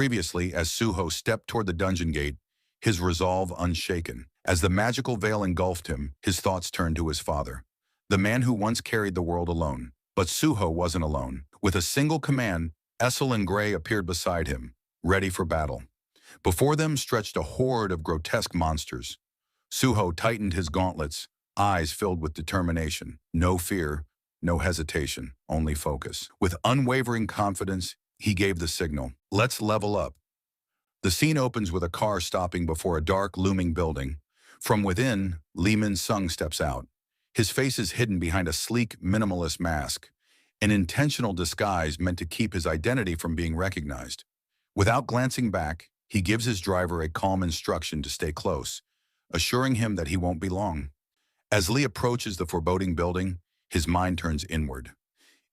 Previously, as Suho stepped toward the dungeon gate, his resolve unshaken. As the magical veil engulfed him, his thoughts turned to his father, the man who once carried the world alone. But Suho wasn't alone. With a single command, Essel and Gray appeared beside him, ready for battle. Before them stretched a horde of grotesque monsters. Suho tightened his gauntlets, eyes filled with determination. No fear, no hesitation, only focus. With unwavering confidence, he gave the signal. Let's level up. The scene opens with a car stopping before a dark, looming building. From within, Lee Min-sung steps out. His face is hidden behind a sleek, minimalist mask, an intentional disguise meant to keep his identity from being recognized. Without glancing back, he gives his driver a calm instruction to stay close, assuring him that he won't be long. As Lee approaches the foreboding building, his mind turns inward.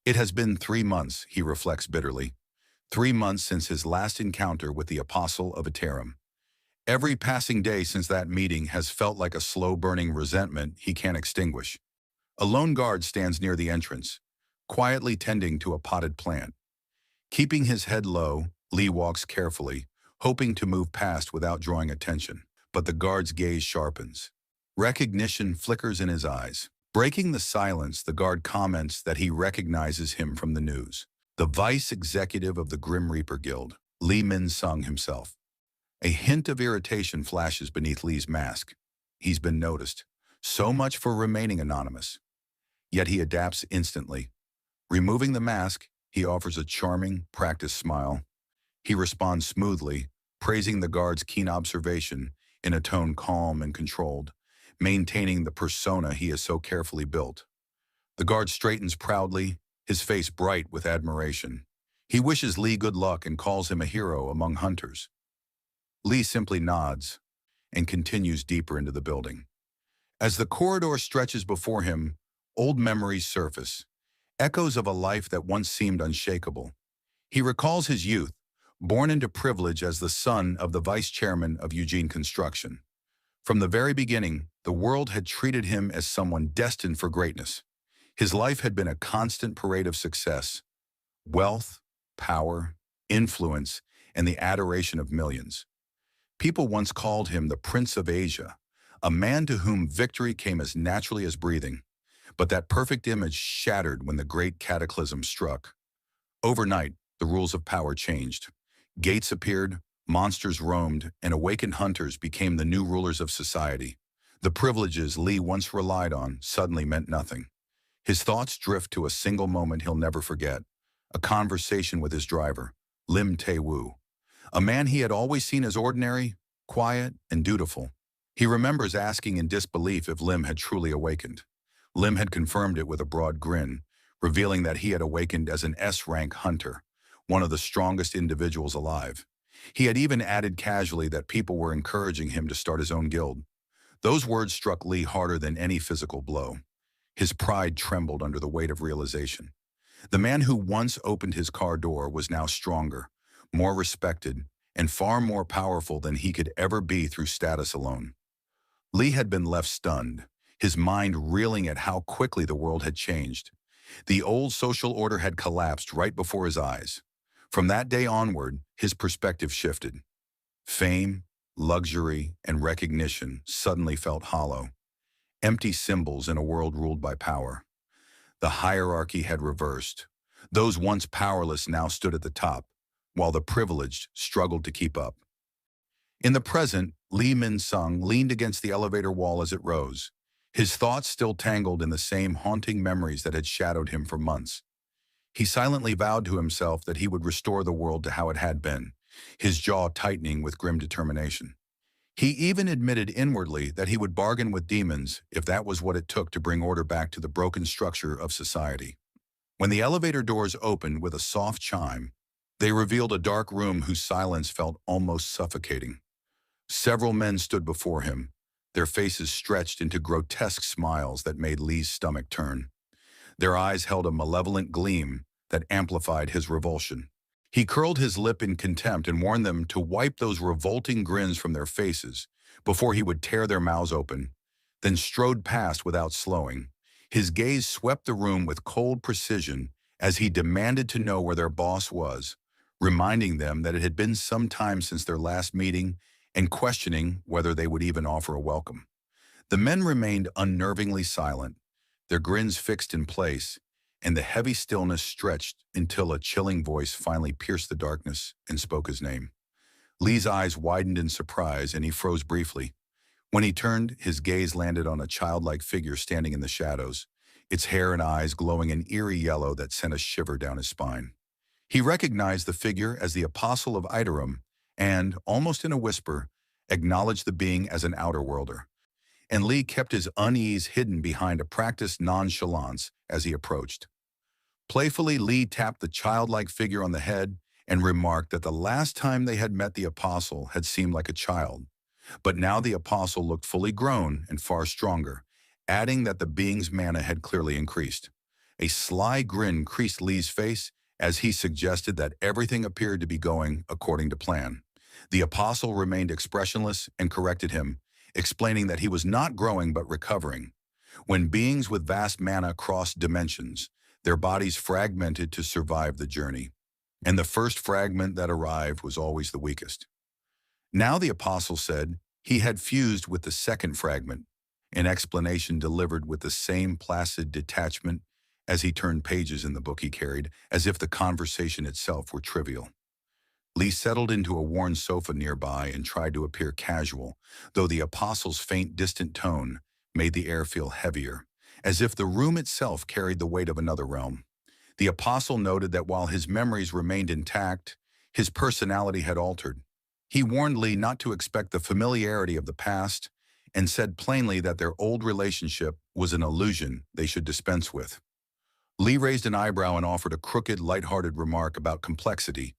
It has been 3 months, he reflects bitterly. 3 months since his last encounter with the Apostle of Aterim. Every passing day since that meeting has felt like a slow-burning resentment he can't extinguish. A lone guard stands near the entrance, quietly tending to a potted plant. Keeping his head low, Lee walks carefully, hoping to move past without drawing attention. But the guard's gaze sharpens. Recognition flickers in his eyes. Breaking the silence, the guard comments that he recognizes him from the news. The vice executive of the Grim Reaper Guild, Lee Min-sung himself. A hint of irritation flashes beneath Lee's mask. He's been noticed. So much for remaining anonymous. Yet he adapts instantly. Removing the mask, he offers a charming, practiced smile. He responds smoothly, praising the guard's keen observation in a tone calm and controlled, maintaining the persona he has so carefully built. The guard straightens proudly, his face bright with admiration. He wishes Lee good luck and calls him a hero among hunters. Lee simply nods and continues deeper into the building. As the corridor stretches before him, old memories surface, echoes of a life that once seemed unshakable. He recalls his youth, born into privilege as the son of the vice chairman of Eugene Construction. From the very beginning, the world had treated him as someone destined for greatness. His life had been a constant parade of success, wealth, power, influence, and the adoration of millions. People once called him the Prince of Asia, a man to whom victory came as naturally as breathing. But that perfect image shattered when the great cataclysm struck. Overnight, the rules of power changed. Gates appeared, monsters roamed, and awakened hunters became the new rulers of society. The privileges Lee once relied on suddenly meant nothing. His thoughts drift to a single moment he'll never forget, a conversation with his driver, Lim Tae-woo, a man he had always seen as ordinary, quiet, and dutiful. He remembers asking in disbelief if Lim had truly awakened. Lim had confirmed it with a broad grin, revealing that he had awakened as an S-rank hunter, one of the strongest individuals alive. He had even added casually that people were encouraging him to start his own guild. Those words struck Lee harder than any physical blow. His pride trembled under the weight of realization. The man who once opened his car door was now stronger, more respected, and far more powerful than he could ever be through status alone. Lee had been left stunned, his mind reeling at how quickly the world had changed. The old social order had collapsed right before his eyes. From that day onward, his perspective shifted. Fame, luxury, and recognition suddenly felt hollow. Empty symbols in a world ruled by power. The hierarchy had reversed. Those once powerless now stood at the top, while the privileged struggled to keep up. In the present, Lee Min-sung leaned against the elevator wall as it rose, his thoughts still tangled in the same haunting memories that had shadowed him for months. He silently vowed to himself that he would restore the world to how it had been, his jaw tightening with grim determination. He even admitted inwardly that he would bargain with demons if that was what it took to bring order back to the broken structure of society. When the elevator doors opened with a soft chime, they revealed a dark room whose silence felt almost suffocating. Several men stood before him, their faces stretched into grotesque smiles that made Lee's stomach turn. Their eyes held a malevolent gleam that amplified his revulsion. He curled his lip in contempt and warned them to wipe those revolting grins from their faces before he would tear their mouths open, then strode past without slowing. His gaze swept the room with cold precision as he demanded to know where their boss was, reminding them that it had been some time since their last meeting and questioning whether they would even offer a welcome. The men remained unnervingly silent, their grins fixed in place, and the heavy stillness stretched until a chilling voice finally pierced the darkness and spoke his name. Lee's eyes widened in surprise, and he froze briefly. When he turned, his gaze landed on a childlike figure standing in the shadows, its hair and eyes glowing an eerie yellow that sent a shiver down his spine. He recognized the figure as the Apostle of Iterum and, almost in a whisper, acknowledged the being as an outer worlder. And Lee kept his unease hidden behind a practiced nonchalance as he approached. Playfully, Lee tapped the childlike figure on the head and remarked that the last time they had met the Apostle had seemed like a child. But now the Apostle looked fully grown and far stronger, adding that the being's mana had clearly increased. A sly grin creased Lee's face as he suggested that everything appeared to be going according to plan. The Apostle remained expressionless and corrected him, explaining that he was not growing but recovering. When beings with vast mana crossed dimensions, their bodies fragmented to survive the journey, and the first fragment that arrived was always the weakest. Now the Apostle said he had fused with the second fragment, an explanation delivered with the same placid detachment as he turned pages in the book he carried, as if the conversation itself were trivial. Lee settled into a worn sofa nearby and tried to appear casual, though the Apostle's faint, distant tone made the air feel heavier, as if the room itself carried the weight of another realm. The Apostle noted that while his memories remained intact, his personality had altered. He warned Lee not to expect the familiarity of the past and said plainly that their old relationship was an illusion they should dispense with. Lee raised an eyebrow and offered a crooked, light-hearted remark about complexity,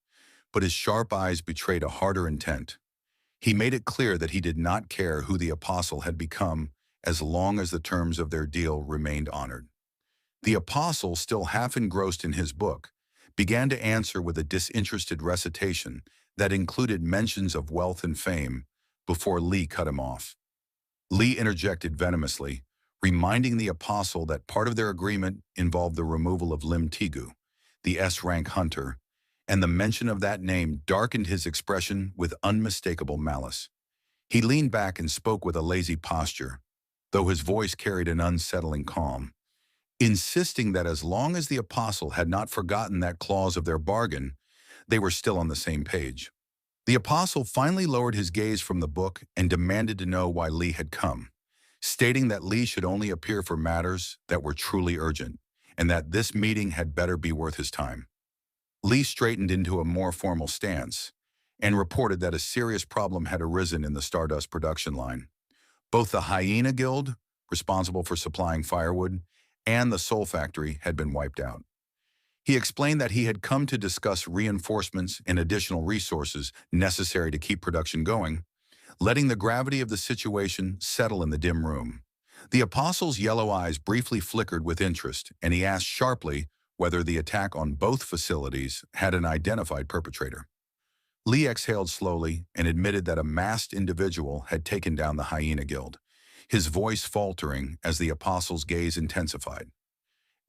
but his sharp eyes betrayed a harder intent. He made it clear that he did not care who the Apostle had become as long as the terms of their deal remained honored. The Apostle, still half engrossed in his book, began to answer with a disinterested recitation that included mentions of wealth and fame before Lee cut him off. Lee interjected venomously, reminding the Apostle that part of their agreement involved the removal of Lim Tigu, the S-rank hunter, and the mention of that name darkened his expression with unmistakable malice. He leaned back and spoke with a lazy posture, though his voice carried an unsettling calm, insisting that as long as the Apostle had not forgotten that clause of their bargain, they were still on the same page. The Apostle finally lowered his gaze from the book and demanded to know why Lee had come, stating that Lee should only appear for matters that were truly urgent, and that this meeting had better be worth his time. Lee straightened into a more formal stance and reported that a serious problem had arisen in the Stardust production line. Both the Hyena Guild, responsible for supplying firewood, and the Soul Factory had been wiped out. He explained that he had come to discuss reinforcements and additional resources necessary to keep production going, letting the gravity of the situation settle in the dim room. The Apostle's yellow eyes briefly flickered with interest, and he asked sharply whether the attack on both facilities had an identified perpetrator. Lee exhaled slowly and admitted that a masked individual had taken down the Hyena Guild, his voice faltering as the Apostle's gaze intensified.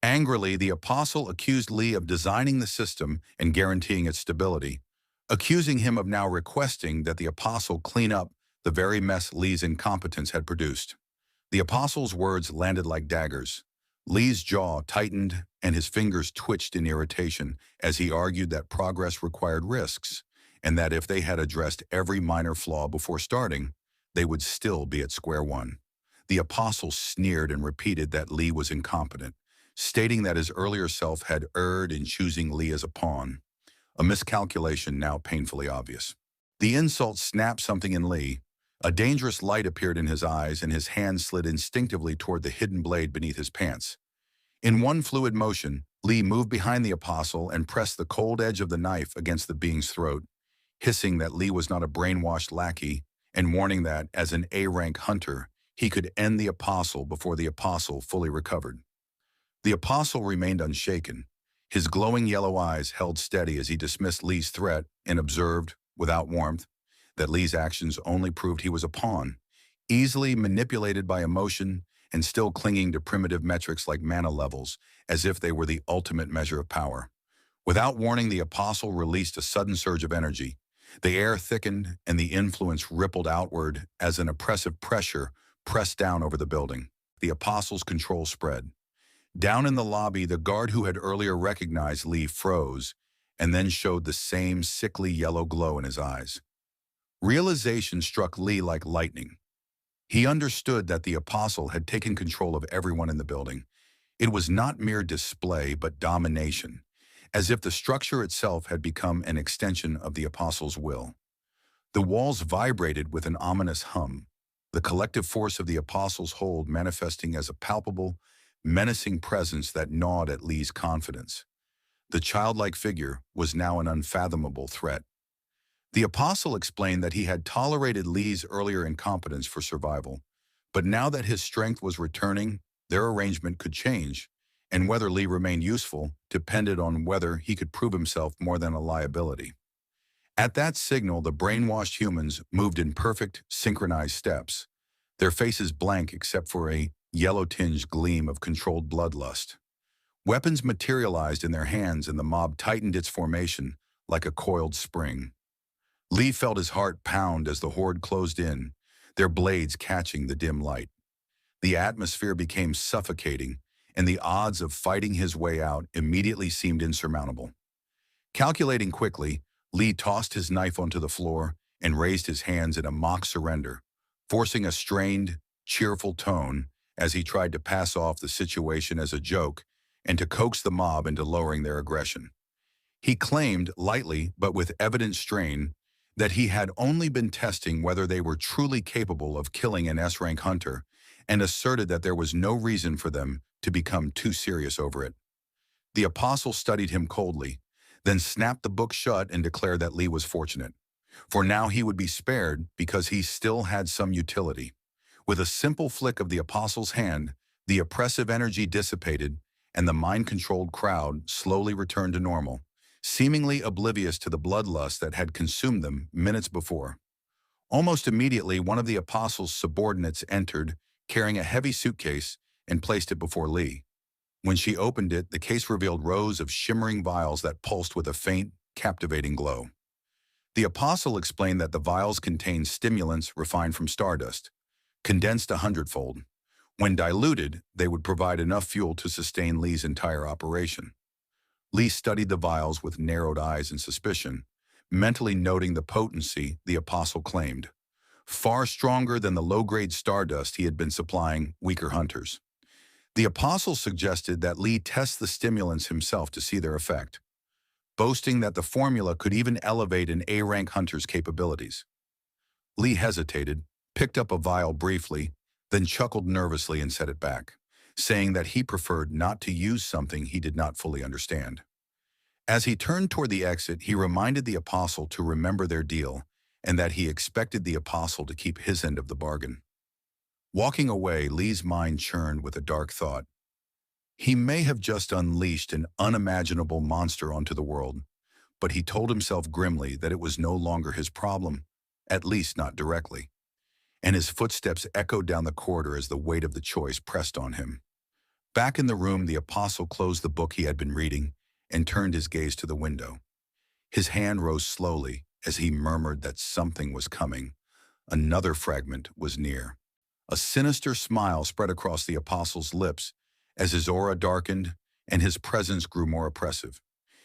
Angrily, the Apostle accused Lee of designing the system and guaranteeing its stability, accusing him of now requesting that the Apostle clean up the very mess Lee's incompetence had produced. The Apostle's words landed like daggers. Lee's jaw tightened and his fingers twitched in irritation as he argued that progress required risks, and that if they had addressed every minor flaw before starting, they would still be at square one. The Apostle sneered and repeated that Lee was incompetent, stating that his earlier self had erred in choosing Lee as a pawn, a miscalculation now painfully obvious. The insult snapped something in Lee. A dangerous light appeared in his eyes, and his hand slid instinctively toward the hidden blade beneath his pants. In one fluid motion, Lee moved behind the Apostle and pressed the cold edge of the knife against the being's throat, hissing that Lee was not a brainwashed lackey and warning that, as an A-rank hunter, he could end the Apostle before the Apostle fully recovered. The Apostle remained unshaken. His glowing yellow eyes held steady as he dismissed Lee's threat and observed, without warmth, that Lee's actions only proved he was a pawn, easily manipulated by emotion and still clinging to primitive metrics like mana levels, as if they were the ultimate measure of power. Without warning, the apostle released a sudden surge of energy. The air thickened and the influence rippled outward as an oppressive pressure pressed down over the building. The apostle's control spread. Down in the lobby, the guard who had earlier recognized Lee froze and then showed the same sickly yellow glow in his eyes. Realization struck Lee like lightning. He understood that the apostle had taken control of everyone in the building. It was not mere display, but domination, as if the structure itself had become an extension of the apostle's will. The walls vibrated with an ominous hum, the collective force of the apostle's hold manifesting as a palpable, menacing presence that gnawed at Lee's confidence. The childlike figure was now an unfathomable threat. The apostle explained that he had tolerated Lee's earlier incompetence for survival, but now that his strength was returning, their arrangement could change, and whether Lee remained useful depended on whether he could prove himself more than a liability. At that signal, the brainwashed humans moved in perfect, synchronized steps, their faces blank except for a yellow-tinged gleam of controlled bloodlust. Weapons materialized in their hands and the mob tightened its formation like a coiled spring. Lee felt his heart pound as the horde closed in, their blades catching the dim light. The atmosphere became suffocating, and the odds of fighting his way out immediately seemed insurmountable. Calculating quickly, Lee tossed his knife onto the floor and raised his hands in a mock surrender, forcing a strained, cheerful tone as he tried to pass off the situation as a joke and to coax the mob into lowering their aggression. He claimed, lightly but with evident strain, that he had only been testing whether they were truly capable of killing an S-rank hunter, and asserted that there was no reason for them to become too serious over it. The apostle studied him coldly, then snapped the book shut and declared that Lee was fortunate, for now he would be spared because he still had some utility. With a simple flick of the apostle's hand, the oppressive energy dissipated, and the mind-controlled crowd slowly returned to normal, seemingly oblivious to the bloodlust that had consumed them minutes before. Almost immediately, one of the apostle's subordinates entered, carrying a heavy suitcase, and placed it before Lee. When she opened it, the case revealed rows of shimmering vials that pulsed with a faint, captivating glow. The apostle explained that the vials contained stimulants refined from stardust, condensed 100-fold. When diluted, they would provide enough fuel to sustain Lee's entire operation. Lee studied the vials with narrowed eyes and suspicion, mentally noting the potency the apostle claimed, far stronger than the low-grade stardust he had been supplying weaker hunters. The apostle suggested that Lee test the stimulants himself to see their effect, boasting that the formula could even elevate an A-rank hunter's capabilities. Lee hesitated, picked up a vial briefly, then chuckled nervously and set it back, saying that he preferred not to use something he did not fully understand. As he turned toward the exit, he reminded the apostle to remember their deal and that he expected the apostle to keep his end of the bargain. Walking away, Lee's mind churned with a dark thought. He may have just unleashed an unimaginable monster onto the world, but he told himself grimly that it was no longer his problem, at least not directly. And his footsteps echoed down the corridor as the weight of the choice pressed on him. Back in the room, the apostle closed the book he had been reading and turned his gaze to the window. His hand rose slowly as he murmured that something was coming. Another fragment was near. A sinister smile spread across the apostle's lips as his aura darkened and his presence grew more oppressive.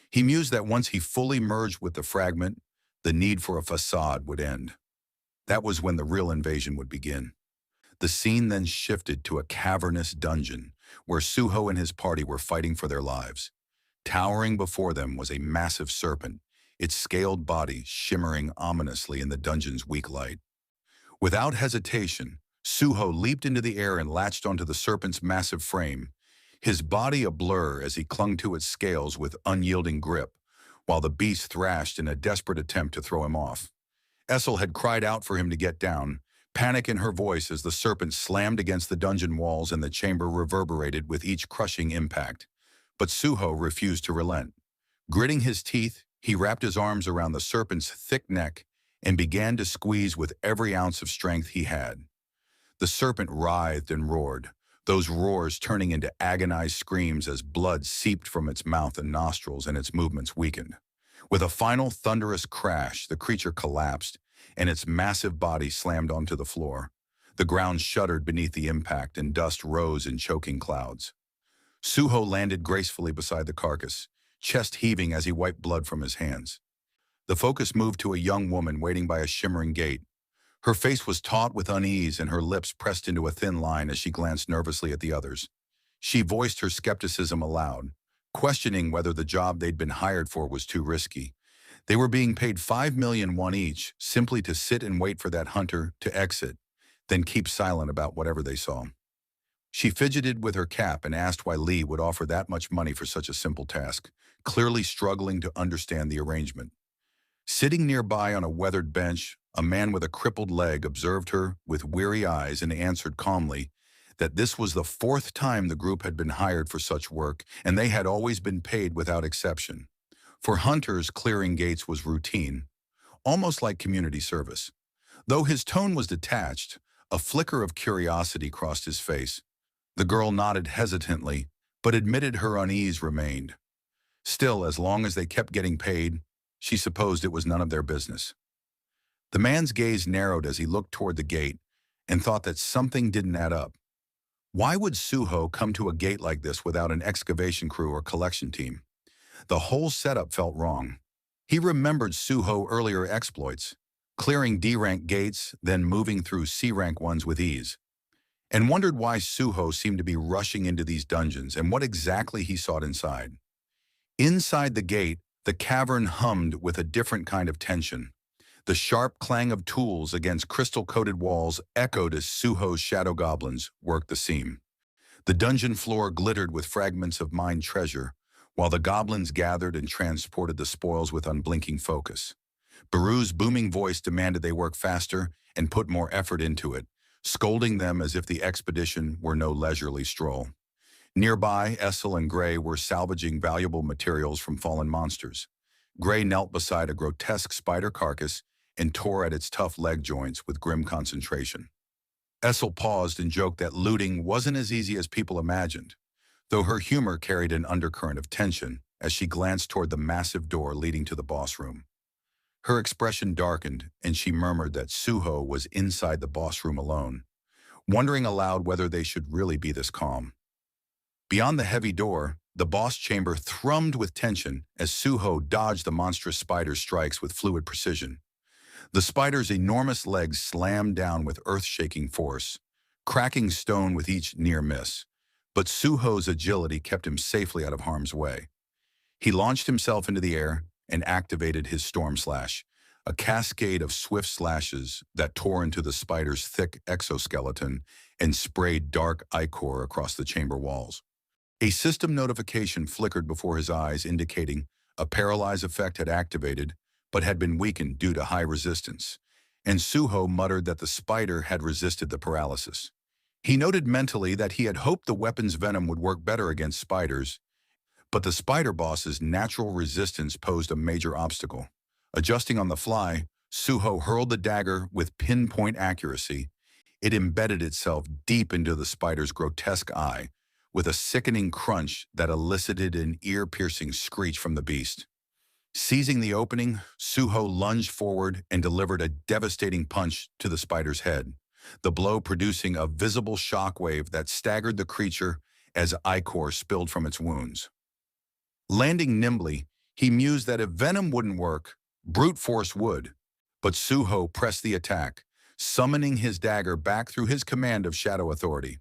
He mused that once he fully merged with the fragment, the need for a facade would end. That was when the real invasion would begin. The scene then shifted to a cavernous dungeon where Suho and his party were fighting for their lives. Towering before them was a massive serpent, its scaled body shimmering ominously in the dungeon's weak light. Without hesitation, Suho leaped into the air and latched onto the serpent's massive frame, his body a blur as he clung to its scales with unyielding grip, while the beast thrashed in a desperate attempt to throw him off. Essel had cried out for him to get down, panic in her voice as the serpent slammed against the dungeon walls and the chamber reverberated with each crushing impact. But Suho refused to relent. Gritting his teeth, he wrapped his arms around the serpent's thick neck and began to squeeze with every ounce of strength he had. The serpent writhed and roared, those roars turning into agonized screams as blood seeped from its mouth and nostrils and its movements weakened. With a final thunderous crash, the creature collapsed, and its massive body slammed onto the floor. The ground shuddered beneath the impact, and dust rose in choking clouds. Suho landed gracefully beside the carcass, chest heaving as he wiped blood from his hands. The focus moved to a young woman waiting by a shimmering gate. Her face was taut with unease and her lips pressed into a thin line as she glanced nervously at the others. She voiced her skepticism aloud, questioning whether the job they'd been hired for was too risky. They were being paid 5 million won each, simply to sit and wait for that hunter to exit, then keep silent about whatever they saw. She fidgeted with her cap and asked why Lee would offer that much money for such a simple task, clearly struggling to understand the arrangement. Sitting nearby on a weathered bench, a man with a crippled leg observed her with weary eyes and answered calmly that this was the fourth time the group had been hired for such work, and they had always been paid without exception. For hunters, clearing gates was routine, almost like community service. Though his tone was detached, a flicker of curiosity crossed his face. The girl nodded hesitantly, but admitted her unease remained. Still, as long as they kept getting paid, she supposed it was none of their business. The man's gaze narrowed as he looked toward the gate and thought that something didn't add up. Why would Suho come to a gate like this without an excavation crew or collection team? The whole setup felt wrong. He remembered Suho earlier exploits, clearing D-rank gates, then moving through C-rank ones with ease, and wondered why Suho seemed to be rushing into these dungeons and what exactly he sought inside. Inside the gate, the cavern hummed with a different kind of tension. The sharp clang of tools against crystal-coated walls echoed as Suho's shadow goblins worked the seam. The dungeon floor glittered with fragments of mined treasure, while the goblins gathered and transported the spoils with unblinking focus. Baru's booming voice demanded they work faster and put more effort into it, scolding them as if the expedition were no leisurely stroll. Nearby, Essel and Gray were salvaging valuable materials from fallen monsters. Gray knelt beside a grotesque spider carcass and tore at its tough leg joints with grim concentration. Essel paused and joked that looting wasn't as easy as people imagined, though her humor carried an undercurrent of tension as she glanced toward the massive door leading to the boss room. Her expression darkened, and she murmured that Suho was inside the boss room alone, wondering aloud whether they should really be this calm. Beyond the heavy door, the boss chamber thrummed with tension as Suho dodged the monstrous spider's strikes with fluid precision. The spider's enormous legs slammed down with earth-shaking force, cracking stone with each near miss, but Suho's agility kept him safely out of harm's way. He launched himself into the air and activated his Storm Slash, a cascade of swift slashes that tore into the spider's thick exoskeleton and sprayed dark ichor across the chamber walls. A system notification flickered before his eyes, indicating a paralyze effect had activated but had been weakened due to high resistance, and Suho muttered that the spider had resisted the paralysis. He noted mentally that he had hoped the weapon's venom would work better against spiders, but the spider boss's natural resistance posed a major obstacle. Adjusting on the fly, Suho hurled the dagger with pinpoint accuracy. It embedded itself deep into the spider's grotesque eye, with a sickening crunch that elicited an ear-piercing screech from the beast. Seizing the opening, Suho lunged forward and delivered a devastating punch to the spider's head, the blow producing a visible shockwave that staggered the creature as ichor spilled from its wounds. Landing nimbly, he mused that if venom wouldn't work, brute force would, but Suho pressed the attack, summoning his dagger back through his command of Shadow Authority.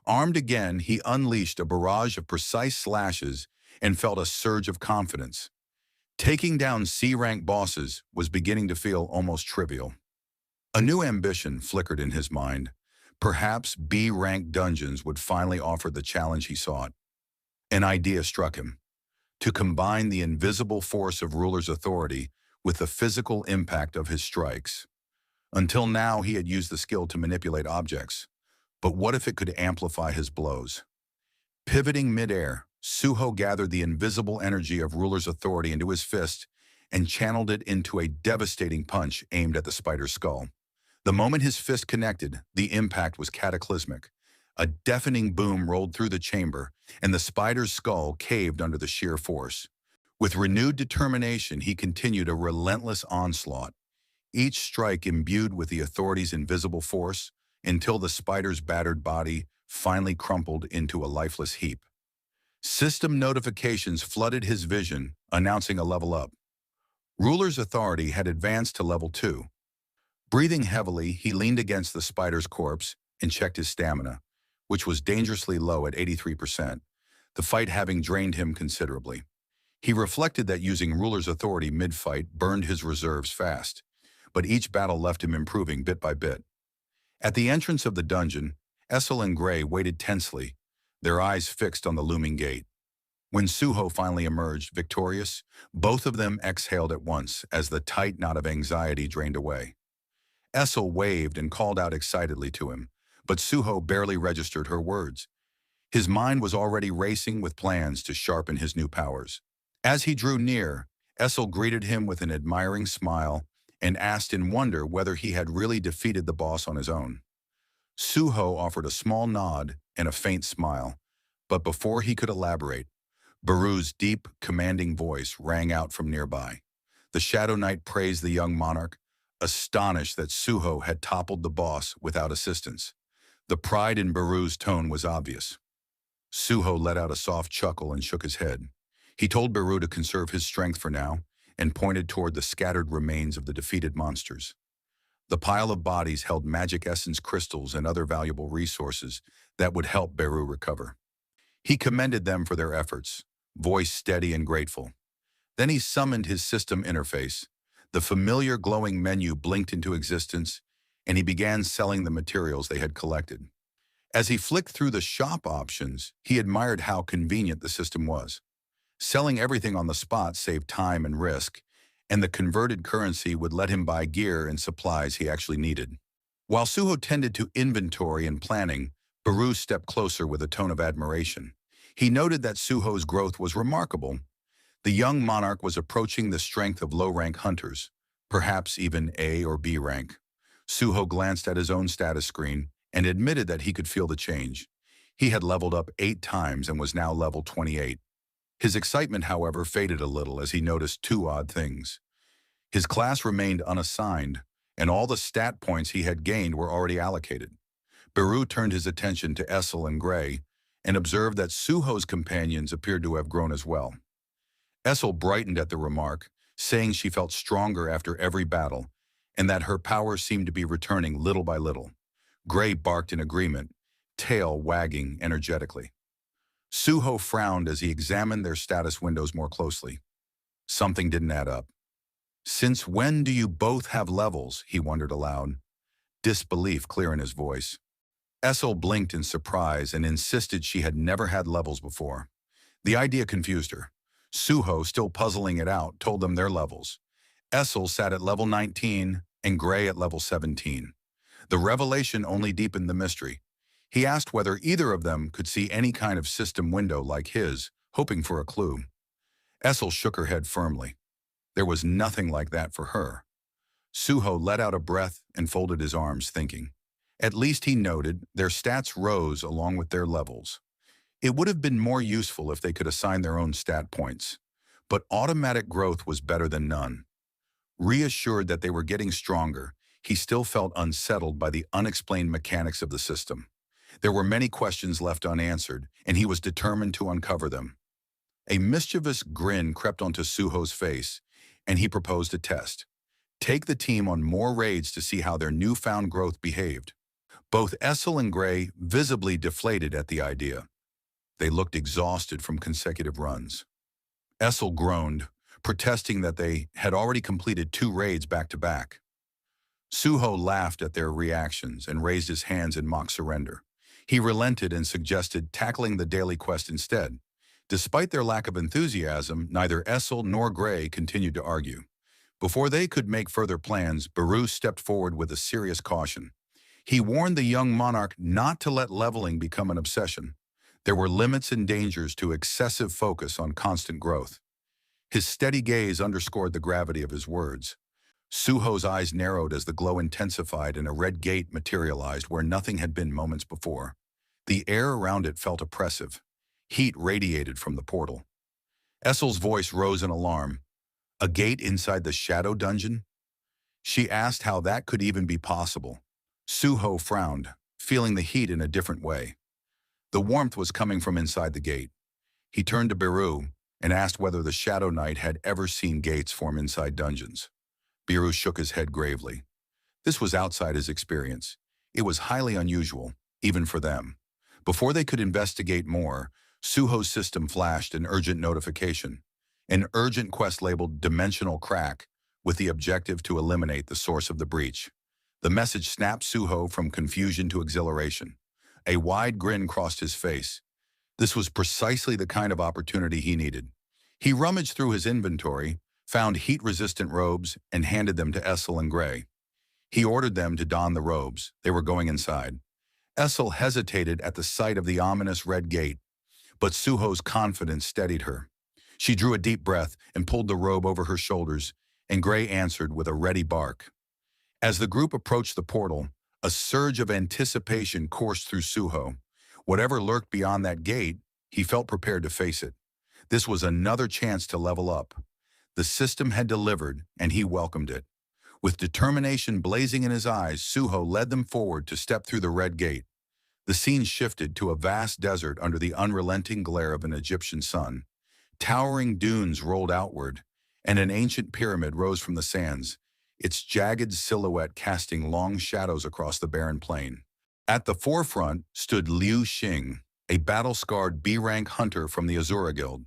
Armed again, he unleashed a barrage of precise slashes and felt a surge of confidence. Taking down C-rank bosses was beginning to feel almost trivial. A new ambition flickered in his mind. Perhaps B-rank dungeons would finally offer the challenge he sought. An idea struck him: to combine the invisible force of Ruler's authority with the physical impact of his strikes. Until now, he had used the skill to manipulate objects, but what if it could amplify his blows? Pivoting midair, Suho gathered the invisible energy of Ruler's authority into his fist and channeled it into a devastating punch aimed at the spider's skull. The moment his fist connected, the impact was cataclysmic. A deafening boom rolled through the chamber, and the spider's skull caved under the sheer force. With renewed determination, he continued a relentless onslaught, each strike imbued with the authorities' invisible force, until the spider's battered body finally crumpled into a lifeless heap. System notifications flooded his vision, announcing a level up. Ruler's authority had advanced to level 2. Breathing heavily, he leaned against the spider's corpse and checked his stamina, which was dangerously low at 83%, the fight having drained him considerably. He reflected that using Ruler's authority mid-fight burned his reserves fast, but each battle left him improving bit by bit. At the entrance of the dungeon, Essel and Gray waited tensely, their eyes fixed on the looming gate. When Suho finally emerged victorious, both of them exhaled at once as the tight knot of anxiety drained away. Essel waved and called out excitedly to him, but Suho barely registered her words. His mind was already racing with plans to sharpen his new powers. As he drew near, Essel greeted him with an admiring smile and asked in wonder whether he had really defeated the boss on his own. Suho offered a small nod and a faint smile, but before he could elaborate, Baru's deep, commanding voice rang out from nearby. The Shadow Knight praised the young monarch, astonished that Suho had toppled the boss without assistance. The pride in Baru's tone was obvious. Suho let out a soft chuckle and shook his head. He told Baru to conserve his strength for now and pointed toward the scattered remains of the defeated monsters. The pile of bodies held magic essence crystals and other valuable resources that would help Baru recover. He commended them for their efforts, voice steady and grateful. Then he summoned his system interface. The familiar glowing menu blinked into existence, and he began selling the materials they had collected. As he flicked through the shop options, he admired how convenient the system was. Selling everything on the spot saved time and risk, and the converted currency would let him buy gear and supplies he actually needed. While Suho tended to inventory and planning, Baru stepped closer with a tone of admiration. He noted that Suho's growth was remarkable. The young monarch was approaching the strength of low-rank hunters, perhaps even A or B rank. Suho glanced at his own status screen and admitted that he could feel the change. He had leveled up 8 times and was now level 28. His excitement, however, faded a little as he noticed 2 odd things. His class remained unassigned, and all the stat points he had gained were already allocated. Baru turned his attention to Essel and Gray and observed that Suho's companions appeared to have grown as well. Essel brightened at the remark, saying she felt stronger after every battle and that her power seemed to be returning little by little. Gray barked in agreement, tail wagging energetically. Suho frowned as he examined their status windows more closely. Something didn't add up. "Since when do you both have levels?" he wondered aloud, disbelief clear in his voice. Essel blinked in surprise and insisted she had never had levels before. The idea confused her. Suho, still puzzling it out, told them their levels. Essel sat at level 19 and Gray at level 17. The revelation only deepened the mystery. He asked whether either of them could see any kind of system window like his, hoping for a clue. Essel shook her head firmly. There was nothing like that for her. Suho let out a breath and folded his arms, thinking. At least, he noted, their stats rose along with their levels. It would have been more useful if they could assign their own stat points, but automatic growth was better than none. Reassured that they were getting stronger, he still felt unsettled by the unexplained mechanics of the system. There were many questions left unanswered, and he was determined to uncover them. A mischievous grin crept onto Suho's face, and he proposed a test. Take the team on more raids to see how their newfound growth behaved. Both Essel and Gray visibly deflated at the idea. They looked exhausted from consecutive runs. Essel groaned, protesting that they had already completed 2 raids back-to-back. Suho laughed at their reactions and raised his hands in mock surrender. He relented and suggested tackling the daily quest instead. Despite their lack of enthusiasm, neither Essel nor Gray continued to argue. Before they could make further plans, Baru stepped forward with a serious caution. He warned the young monarch not to let leveling become an obsession. There were limits and dangers to excessive focus on constant growth. His steady gaze underscored the gravity of his words. Suho's eyes narrowed as the glow intensified and a red gate materialized where nothing had been moments before. The air around it felt oppressive. Heat radiated from the portal. Essel's voice rose in alarm. A gate inside the shadow dungeon? She asked how that could even be possible. Suho frowned, feeling the heat in a different way. The warmth was coming from inside the gate. He turned to Biru and asked whether the Shadow Knight had ever seen gates form inside dungeons. Biru shook his head gravely. This was outside his experience. It was highly unusual, even for them. Before they could investigate more, Suho's system flashed an urgent notification. An urgent quest labeled Dimensional Crack, with the objective to eliminate the source of the breach. The message snapped Suho from confusion to exhilaration. A wide grin crossed his face. This was precisely the kind of opportunity he needed. He rummaged through his inventory, found heat-resistant robes, and handed them to Essel and Gray. He ordered them to don the robes. They were going inside. Essel hesitated at the sight of the ominous red gate, but Suho's confidence steadied her. She drew a deep breath and pulled the robe over her shoulders, and Gray answered with a ready bark. As the group approached the portal, a surge of anticipation coursed through Suho. Whatever lurked beyond that gate, he felt prepared to face it. This was another chance to level up. The system had delivered, and he welcomed it. With determination blazing in his eyes, Suho led them forward to step through the red gate. The scene shifted to a vast desert under the unrelenting glare of an Egyptian sun. Towering dunes rolled outward, and an ancient pyramid rose from the sands, its jagged silhouette casting long shadows across the barren plain. At the forefront stood Liu Xing, a battle-scarred B-rank hunter from the Azura Guild.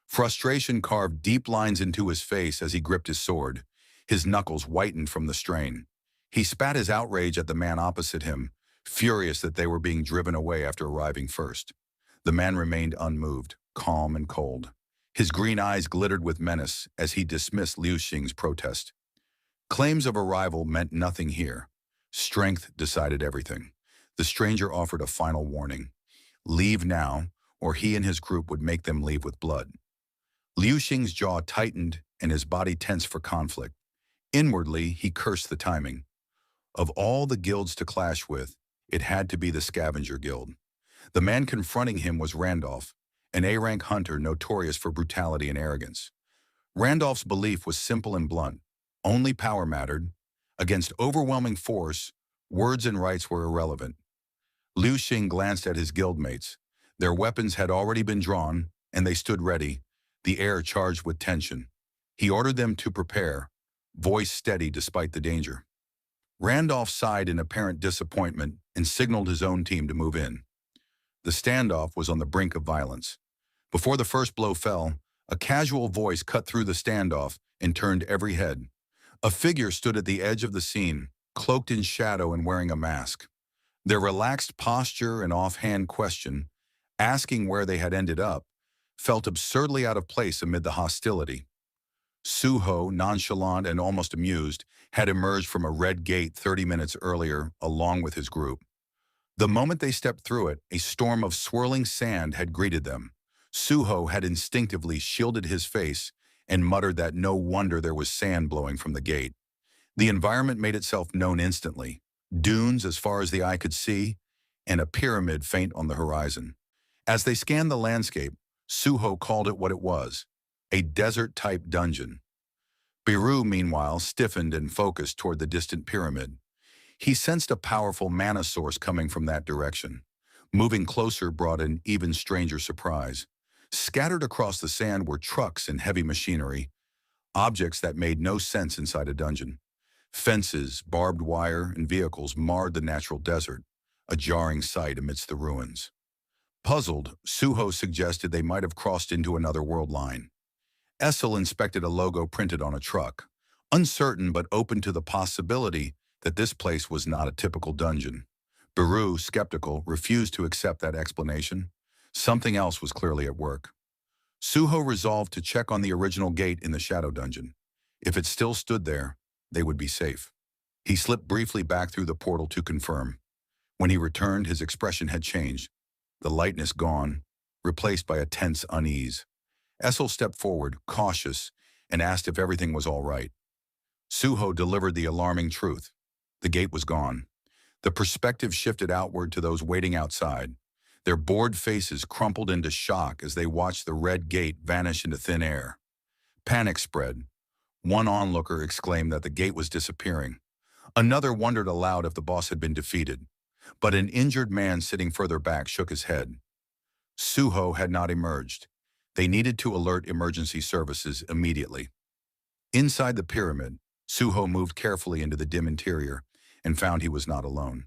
Frustration carved deep lines into his face as he gripped his sword. His knuckles whitened from the strain. He spat his outrage at the man opposite him, furious that they were being driven away after arriving first. The man remained unmoved, calm and cold. His green eyes glittered with menace as he dismissed Liu Xing's protest. Claims of arrival meant nothing here. Strength decided everything. The stranger offered a final warning. Leave now, or he and his group would make them leave with blood. Liu Xing's jaw tightened and his body tensed for conflict. Inwardly, he cursed the timing. Of all the guilds to clash with, it had to be the Scavenger Guild. The man confronting him was Randolph, an A-rank hunter notorious for brutality and arrogance. Randolph's belief was simple and blunt. Only power mattered. Against overwhelming force, words and rights were irrelevant. Liu Xing glanced at his guildmates. Their weapons had already been drawn, and they stood ready, the air charged with tension. He ordered them to prepare, voice steady despite the danger. Randolph sighed in apparent disappointment and signaled his own team to move in. The standoff was on the brink of violence. Before the first blow fell, a casual voice cut through the standoff and turned every head. A figure stood at the edge of the scene, cloaked in shadow and wearing a mask. Their relaxed posture and offhand question, asking where they had ended up, felt absurdly out of place amid the hostility. Suho, nonchalant and almost amused, had emerged from a red gate 30 minutes earlier, along with his group. The moment they stepped through it, a storm of swirling sand had greeted them. Suho had instinctively shielded his face and muttered that no wonder there was sand blowing from the gate. The environment made itself known instantly. Dunes as far as the eye could see, and a pyramid faint on the horizon. As they scanned the landscape, Suho called it what it was, a desert-type dungeon. Biru, meanwhile, stiffened and focused toward the distant pyramid. He sensed a powerful mana source coming from that direction. Moving closer brought an even stranger surprise. Scattered across the sand were trucks and heavy machinery, objects that made no sense inside a dungeon. Fences, barbed wire, and vehicles marred the natural desert, a jarring sight amidst the ruins. Puzzled, Suho suggested they might have crossed into another world line. Essel inspected a logo printed on a truck, uncertain but open to the possibility that this place was not a typical dungeon. Biru, skeptical, refused to accept that explanation. Something else was clearly at work. Suho resolved to check on the original gate in the shadow dungeon. If it still stood there, they would be safe. He slipped briefly back through the portal to confirm. When he returned, his expression had changed, the lightness gone, replaced by a tense unease. Essel stepped forward, cautious, and asked if everything was all right. Suho delivered the alarming truth. The gate was gone. The perspective shifted outward to those waiting outside. Their bored faces crumpled into shock as they watched the red gate vanish into thin air. Panic spread. One onlooker exclaimed that the gate was disappearing. Another wondered aloud if the boss had been defeated. But an injured man sitting further back shook his head. Suho had not emerged. They needed to alert emergency services immediately. Inside the pyramid, Suho moved carefully into the dim interior and found he was not alone.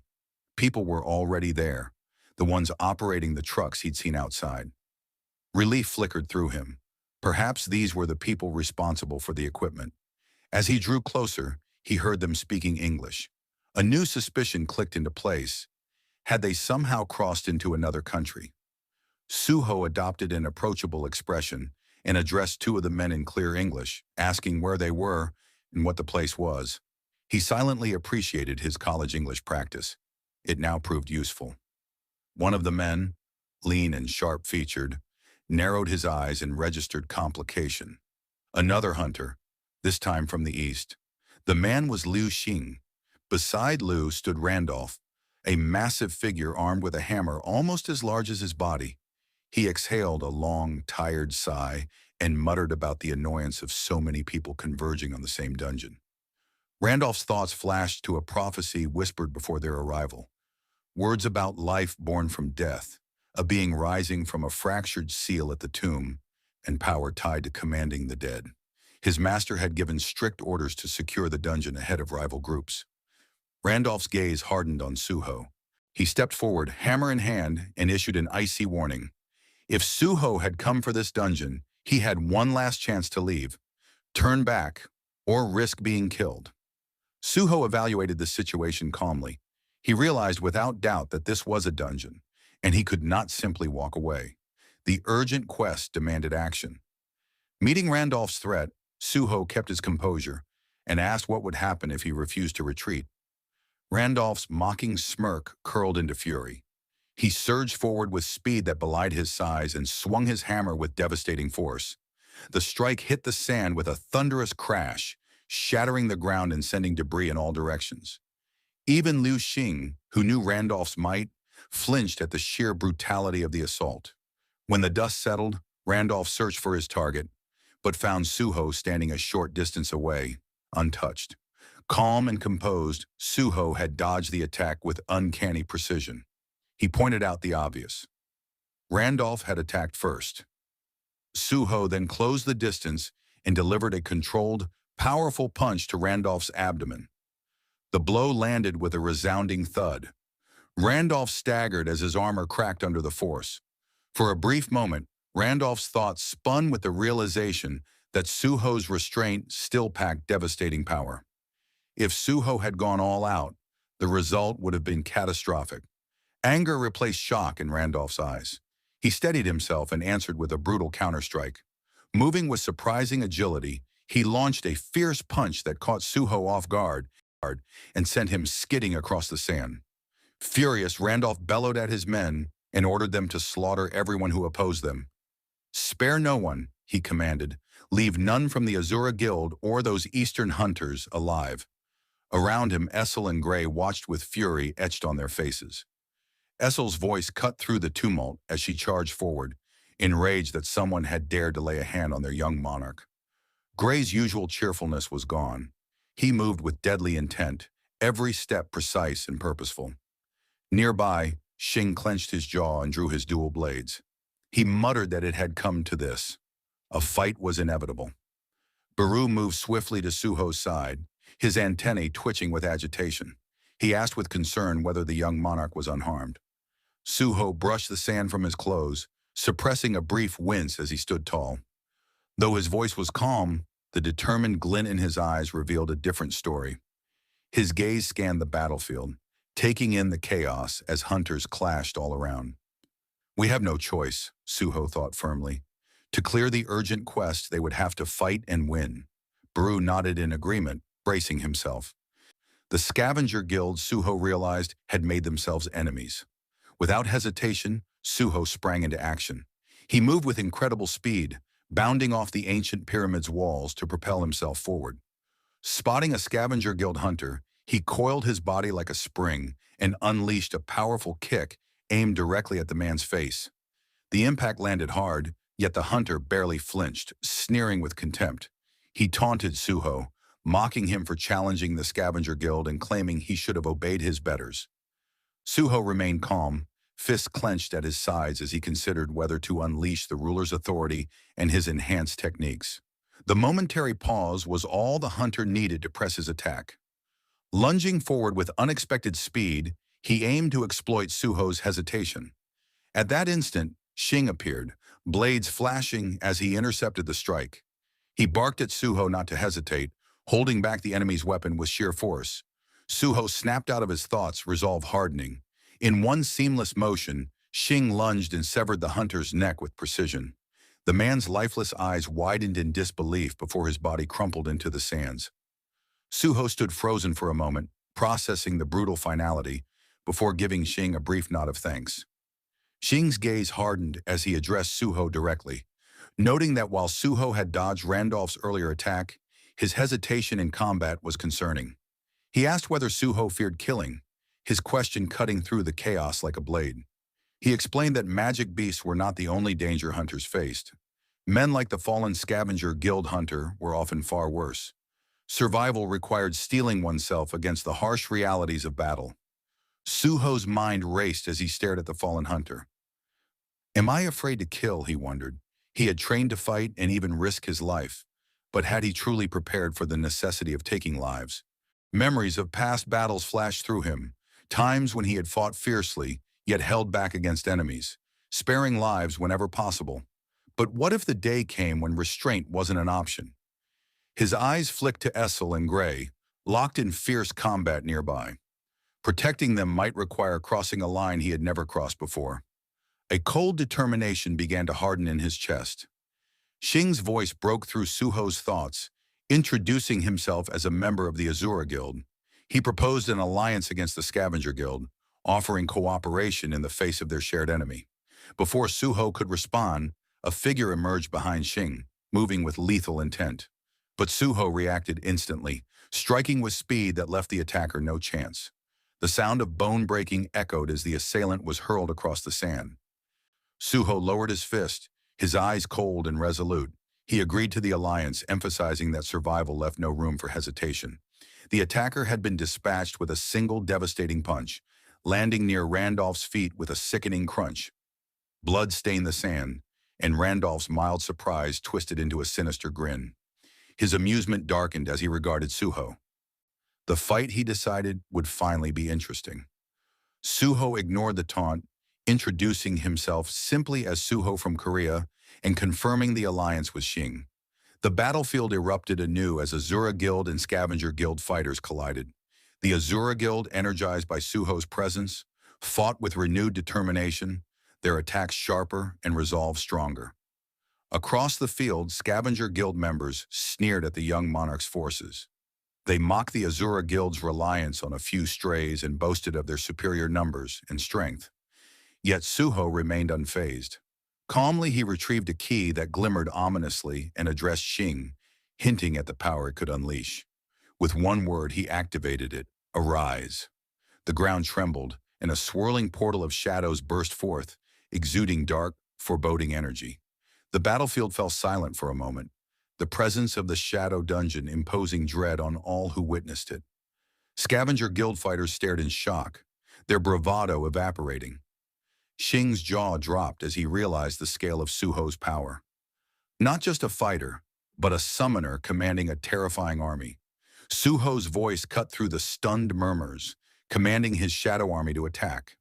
People were already there, the ones operating the trucks he'd seen outside. Relief flickered through him. Perhaps these were the people responsible for the equipment. As he drew closer, he heard them speaking English. A new suspicion clicked into place. Had they somehow crossed into another country? Suho adopted an approachable expression and addressed two of the men in clear English, asking where they were and what the place was. He silently appreciated his college English practice. It now proved useful. One of the men, lean and sharp-featured, narrowed his eyes and registered complication. Another hunter, this time from the east. The man was Liu Xing. Beside Liu stood Randolph, a massive figure armed with a hammer almost as large as his body. He exhaled a long, tired sigh and muttered about the annoyance of so many people converging on the same dungeon. Randolph's thoughts flashed to a prophecy whispered before their arrival. Words about life born from death, a being rising from a fractured seal at the tomb, and power tied to commanding the dead. His master had given strict orders to secure the dungeon ahead of rival groups. Randolph's gaze hardened on Suho. He stepped forward, hammer in hand, and issued an icy warning. If Suho had come for this dungeon, he had one last chance to leave, turn back, or risk being killed. Suho evaluated the situation calmly. He realized without doubt that this was a dungeon, and he could not simply walk away. The urgent quest demanded action. Meeting Randolph's threat, Suho kept his composure and asked what would happen if he refused to retreat. Randolph's mocking smirk curled into fury. He surged forward with speed that belied his size and swung his hammer with devastating force. The strike hit the sand with a thunderous crash, shattering the ground and sending debris in all directions. Even Liu Xing, who knew Randolph's might, flinched at the sheer brutality of the assault. When the dust settled, Randolph searched for his target, but found Suho standing a short distance away, untouched. Calm and composed, Suho had dodged the attack with uncanny precision. He pointed out the obvious. Randolph had attacked first. Suho then closed the distance and delivered a controlled, powerful punch to Randolph's abdomen. The blow landed with a resounding thud. Randolph staggered as his armor cracked under the force. For a brief moment, Randolph's thoughts spun with the realization that Suho's restraint still packed devastating power. If Suho had gone all out, the result would have been catastrophic. Anger replaced shock in Randolph's eyes. He steadied himself and answered with a brutal counterstrike. Moving with surprising agility, he launched a fierce punch that caught Suho off guard and sent him skidding across the sand. Furious, Randolph bellowed at his men and ordered them to slaughter everyone who opposed them. "Spare no one," he commanded. "Leave none from the Azura Guild or those Eastern hunters alive." Around him, Essel and Gray watched with fury etched on their faces. Essel's voice cut through the tumult as she charged forward, enraged that someone had dared to lay a hand on their young monarch. Gray's usual cheerfulness was gone. He moved with deadly intent, every step precise and purposeful. Nearby, Xing clenched his jaw and drew his dual blades. He muttered that it had come to this. A fight was inevitable. Baru moved swiftly to Suho's side, his antennae twitching with agitation. He asked with concern whether the young monarch was unharmed. Suho brushed the sand from his clothes, suppressing a brief wince as he stood tall. Though his voice was calm, the determined glint in his eyes revealed a different story. His gaze scanned the battlefield, taking in the chaos as hunters clashed all around. "We have no choice," Suho thought firmly. To clear the urgent quest, they would have to fight and win. Baru nodded in agreement, bracing himself. The scavenger guild, Suho realized, had made themselves enemies. Without hesitation, Suho sprang into action. He moved with incredible speed, bounding off the ancient pyramid's walls to propel himself forward. Spotting a scavenger guild hunter, he coiled his body like a spring and unleashed a powerful kick aimed directly at the man's face. The impact landed hard, yet the hunter barely flinched, sneering with contempt. He taunted Suho, mocking him for challenging the scavenger guild and claiming he should have obeyed his betters. Suho remained calm, fists clenched at his sides as he considered whether to unleash the ruler's authority and his enhanced techniques. The momentary pause was all the hunter needed to press his attack. Lunging forward with unexpected speed, he aimed to exploit Suho's hesitation. At that instant, Xing appeared, blades flashing as he intercepted the strike. He barked at Suho not to hesitate, holding back the enemy's weapon with sheer force. Suho snapped out of his thoughts, resolve hardening. In one seamless motion, Xing lunged and severed the hunter's neck with precision. The man's lifeless eyes widened in disbelief before his body crumpled into the sands. Suho stood frozen for a moment, processing the brutal finality, before giving Xing a brief nod of thanks. Xing's gaze hardened as he addressed Suho directly, noting that while Suho had dodged Randolph's earlier attack, his hesitation in combat was concerning. He asked whether Suho feared killing, his question cutting through the chaos like a blade. He explained that magic beasts were not the only danger hunters faced. Men like the fallen scavenger guild hunter were often far worse. Survival required steeling oneself against the harsh realities of battle. Suho's mind raced as he stared at the fallen hunter. Am I afraid to kill, he wondered. He had trained to fight and even risk his life. But had he truly prepared for the necessity of taking lives? Memories of past battles flashed through him, times when he had fought fiercely, yet held back against enemies, sparing lives whenever possible. But what if the day came when restraint wasn't an option? His eyes flicked to Essel and Gray, locked in fierce combat nearby. Protecting them might require crossing a line he had never crossed before. A cold determination began to harden in his chest. Xing's voice broke through Suho's thoughts, introducing himself as a member of the Azura Guild. He proposed an alliance against the Scavenger Guild, offering cooperation in the face of their shared enemy. Before Suho could respond, a figure emerged behind Xing, moving with lethal intent. But Suho reacted instantly, striking with speed that left the attacker no chance. The sound of bone-breaking echoed as the assailant was hurled across the sand. Suho lowered his fist, his eyes cold and resolute. He agreed to the alliance, emphasizing that survival left no room for hesitation. The attacker had been dispatched with a single devastating punch, landing near Randolph's feet with a sickening crunch. Blood stained the sand, and Randolph's mild surprise twisted into a sinister grin. His amusement darkened as he regarded Suho. The fight, he decided, would finally be interesting. Suho ignored the taunt, introducing himself simply as Suho from Korea and confirming the alliance with Xing. The battlefield erupted anew as Azura Guild and Scavenger Guild fighters collided. The Azura Guild, energized by Suho's presence, fought with renewed determination, their attacks sharper and resolve stronger. Across the field, Scavenger Guild members sneered at the young monarch's forces. They mocked the Azura Guild's reliance on a few strays and boasted of their superior numbers and strength. Yet Suho remained unfazed. Calmly, he retrieved a key that glimmered ominously and addressed Xing, hinting at the power it could unleash. With one word, he activated it: arise. The ground trembled, and a swirling portal of shadows burst forth, exuding dark, foreboding energy. The battlefield fell silent for a moment, the presence of the shadow dungeon imposing dread on all who witnessed it. Scavenger Guild fighters stared in shock, their bravado evaporating. Xing's jaw dropped as he realized the scale of Suho's power. Not just a fighter, but a summoner commanding a terrifying army. Suho's voice cut through the stunned murmurs, commanding his shadow army to attack.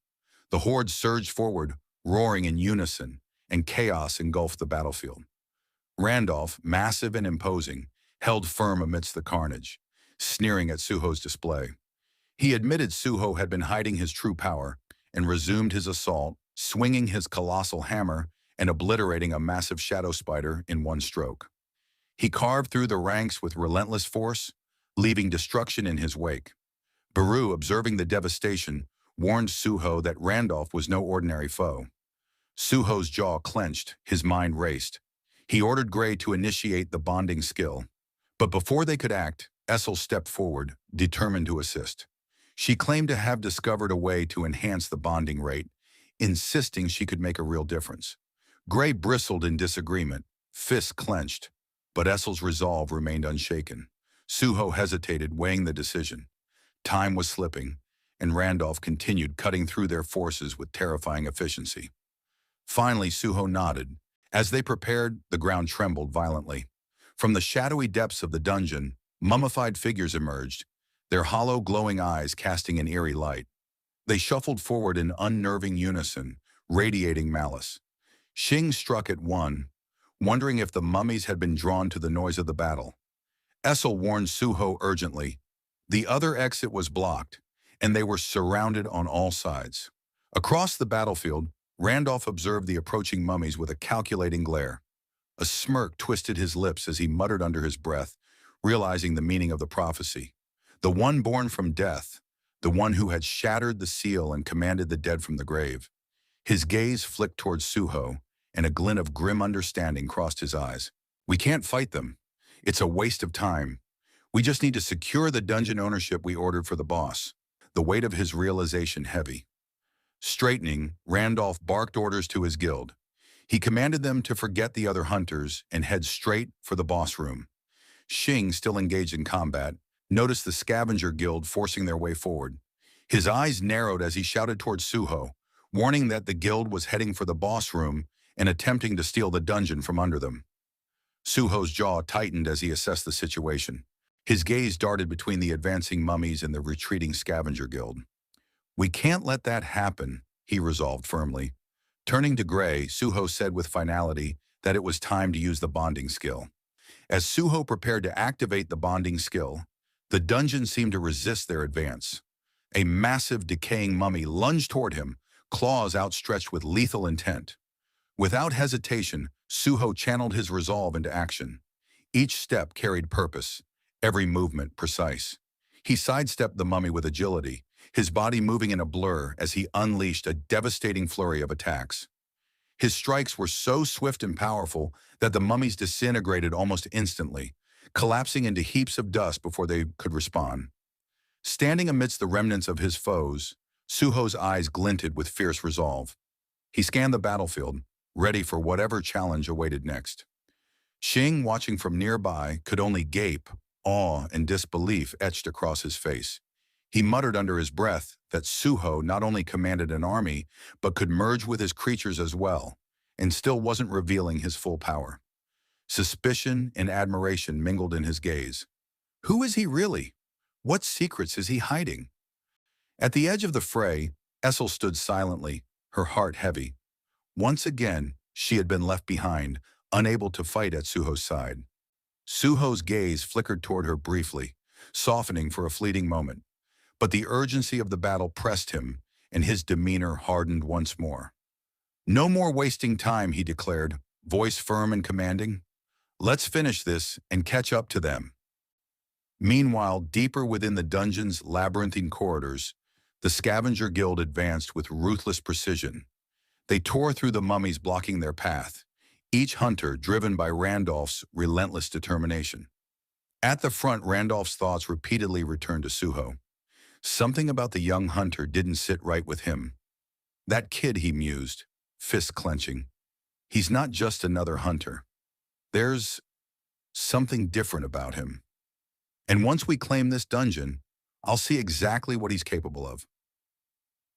The horde surged forward, roaring in unison, and chaos engulfed the battlefield. Randolph, massive and imposing, held firm amidst the carnage, sneering at Suho's display. He admitted Suho had been hiding his true power and resumed his assault, swinging his colossal hammer and obliterating a massive shadow spider in one stroke. He carved through the ranks with relentless force, leaving destruction in his wake. Baru, observing the devastation, warned Suho that Randolph was no ordinary foe. Suho's jaw clenched, his mind raced. He ordered Gray to initiate the bonding skill. But before they could act, Essel stepped forward, determined to assist. She claimed to have discovered a way to enhance the bonding rate, insisting she could make a real difference. Gray bristled in disagreement, fists clenched, but Essel's resolve remained unshaken. Suho hesitated, weighing the decision. Time was slipping, and Randolph continued cutting through their forces with terrifying efficiency. Finally, Suho nodded. As they prepared, the ground trembled violently. From the shadowy depths of the dungeon, mummified figures emerged, their hollow, glowing eyes casting an eerie light. They shuffled forward in unnerving unison, radiating malice. Xing struck at one, wondering if the mummies had been drawn to the noise of the battle. Essel warned Suho urgently. The other exit was blocked, and they were surrounded on all sides. Across the battlefield, Randolph observed the approaching mummies with a calculating glare. A smirk twisted his lips as he muttered under his breath, realizing the meaning of the prophecy. The one born from death, the one who had shattered the seal and commanded the dead from the grave. His gaze flicked towards Suho, and a glint of grim understanding crossed his eyes. We can't fight them. It's a waste of time. We just need to secure the dungeon ownership we ordered for the boss. The weight of his realization heavy. Straightening, Randolph barked orders to his guild. He commanded them to forget the other hunters and head straight for the boss room. Xing, still engaged in combat, noticed the scavenger guild forcing their way forward. His eyes narrowed as he shouted towards Suho, warning that the guild was heading for the boss room and attempting to steal the dungeon from under them. Suho's jaw tightened as he assessed the situation. His gaze darted between the advancing mummies and the retreating scavenger guild. We can't let that happen, he resolved firmly. Turning to Gray, Suho said with finality that it was time to use the bonding skill. As Suho prepared to activate the bonding skill, the dungeon seemed to resist their advance. A massive, decaying mummy lunged toward him, claws outstretched with lethal intent. Without hesitation, Suho channeled his resolve into action. Each step carried purpose, every movement precise. He sidestepped the mummy with agility, his body moving in a blur as he unleashed a devastating flurry of attacks. His strikes were so swift and powerful that the mummies disintegrated almost instantly, collapsing into heaps of dust before they could respond. Standing amidst the remnants of his foes, Suho's eyes glinted with fierce resolve. He scanned the battlefield, ready for whatever challenge awaited next. Xing, watching from nearby, could only gape, awe and disbelief etched across his face. He muttered under his breath that Suho not only commanded an army, but could merge with his creatures as well, and still wasn't revealing his full power. Suspicion and admiration mingled in his gaze. Who is he really? What secrets is he hiding? At the edge of the fray, Essel stood silently, her heart heavy. Once again, she had been left behind, unable to fight at Suho's side. Suho's gaze flickered toward her briefly, softening for a fleeting moment. But the urgency of the battle pressed him, and his demeanor hardened once more. No more wasting time, he declared, voice firm and commanding. Let's finish this and catch up to them. Meanwhile, deeper within the dungeon's labyrinthine corridors, the scavenger guild advanced with ruthless precision. They tore through the mummies blocking their path, each hunter driven by Randolph's relentless determination. At the front, Randolph's thoughts repeatedly returned to Suho. Something about the young hunter didn't sit right with him. That kid, he mused, fist clenching. He's not just another hunter. There's something different about him. And once we claim this dungeon, I'll see exactly what he's capable of.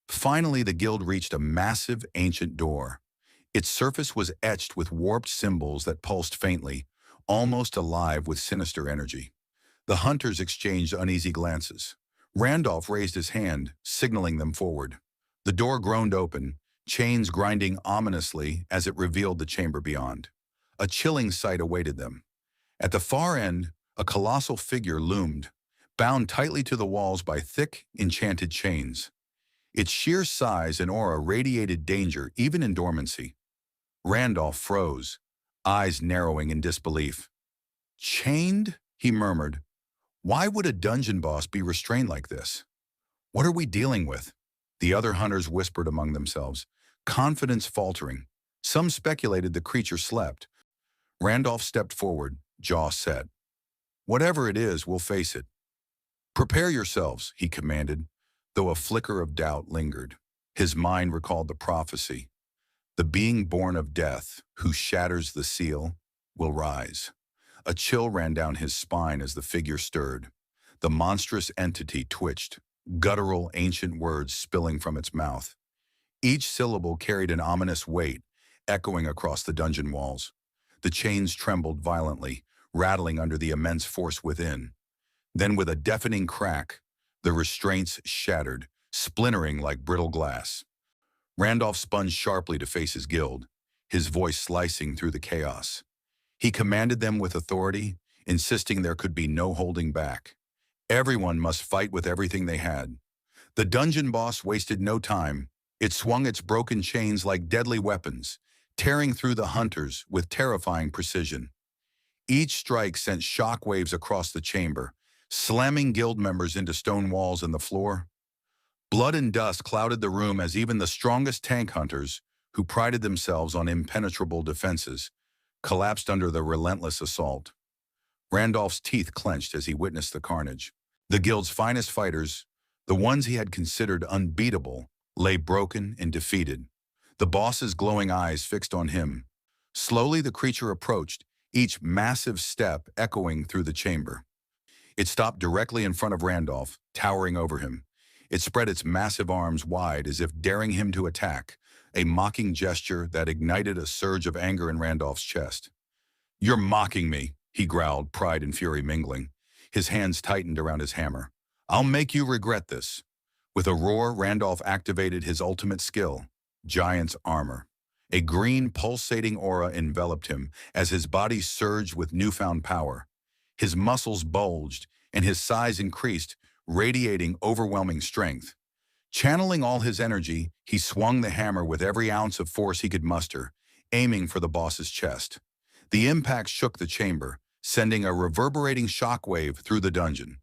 Finally, the guild reached a massive ancient door. Its surface was etched with warped symbols that pulsed faintly, almost alive with sinister energy. The hunters exchanged uneasy glances. Randolph raised his hand, signaling them forward. The door groaned open, chains grinding ominously as it revealed the chamber beyond. A chilling sight awaited them. At the far end, a colossal figure loomed, bound tightly to the walls by thick, enchanted chains. Its sheer size and aura radiated danger even in dormancy. Randolph froze, eyes narrowing in disbelief. Chained? He murmured. Why would a dungeon boss be restrained like this? What are we dealing with? The other hunters whispered among themselves, confidence faltering. Some speculated the creature slept. Randolph stepped forward, jaw set. Whatever it is, we'll face it. Prepare yourselves, he commanded, though a flicker of doubt lingered. His mind recalled the prophecy. The being born of death, who shatters the seal, will rise. A chill ran down his spine as the figure stirred. The monstrous entity twitched, guttural ancient words spilling from its mouth. Each syllable carried an ominous weight, echoing across the dungeon walls. The chains trembled violently, rattling under the immense force within. Then with a deafening crack, the restraints shattered, splintering like brittle glass. Randolph spun sharply to face his guild, his voice slicing through the chaos. He commanded them with authority, insisting there could be no holding back. Everyone must fight with everything they had. The dungeon boss wasted no time. It swung its broken chains like deadly weapons, tearing through the hunters with terrifying precision. Each strike sent shockwaves across the chamber, slamming guild members into stone walls and the floor. Blood and dust clouded the room as even the strongest tank hunters, who prided themselves on impenetrable defenses, collapsed under the relentless assault. Randolph's teeth clenched as he witnessed the carnage. The guild's finest fighters, the ones he had considered unbeatable, lay broken and defeated, the boss's glowing eyes fixed on him. Slowly the creature approached, each massive step echoing through the chamber. It stopped directly in front of Randolph, towering over him. It spread its massive arms wide as if daring him to attack, a mocking gesture that ignited a surge of anger in Randolph's chest. "You're mocking me," he growled, pride and fury mingling. His hands tightened around his hammer. "I'll make you regret this." With a roar, Randolph activated his ultimate skill, Giant's Armor. A green, pulsating aura enveloped him as his body surged with newfound power. His muscles bulged, and his size increased, radiating overwhelming strength. Channeling all his energy, he swung the hammer with every ounce of force he could muster, aiming for the boss's chest. The impact shook the chamber, sending a reverberating shockwave through the dungeon.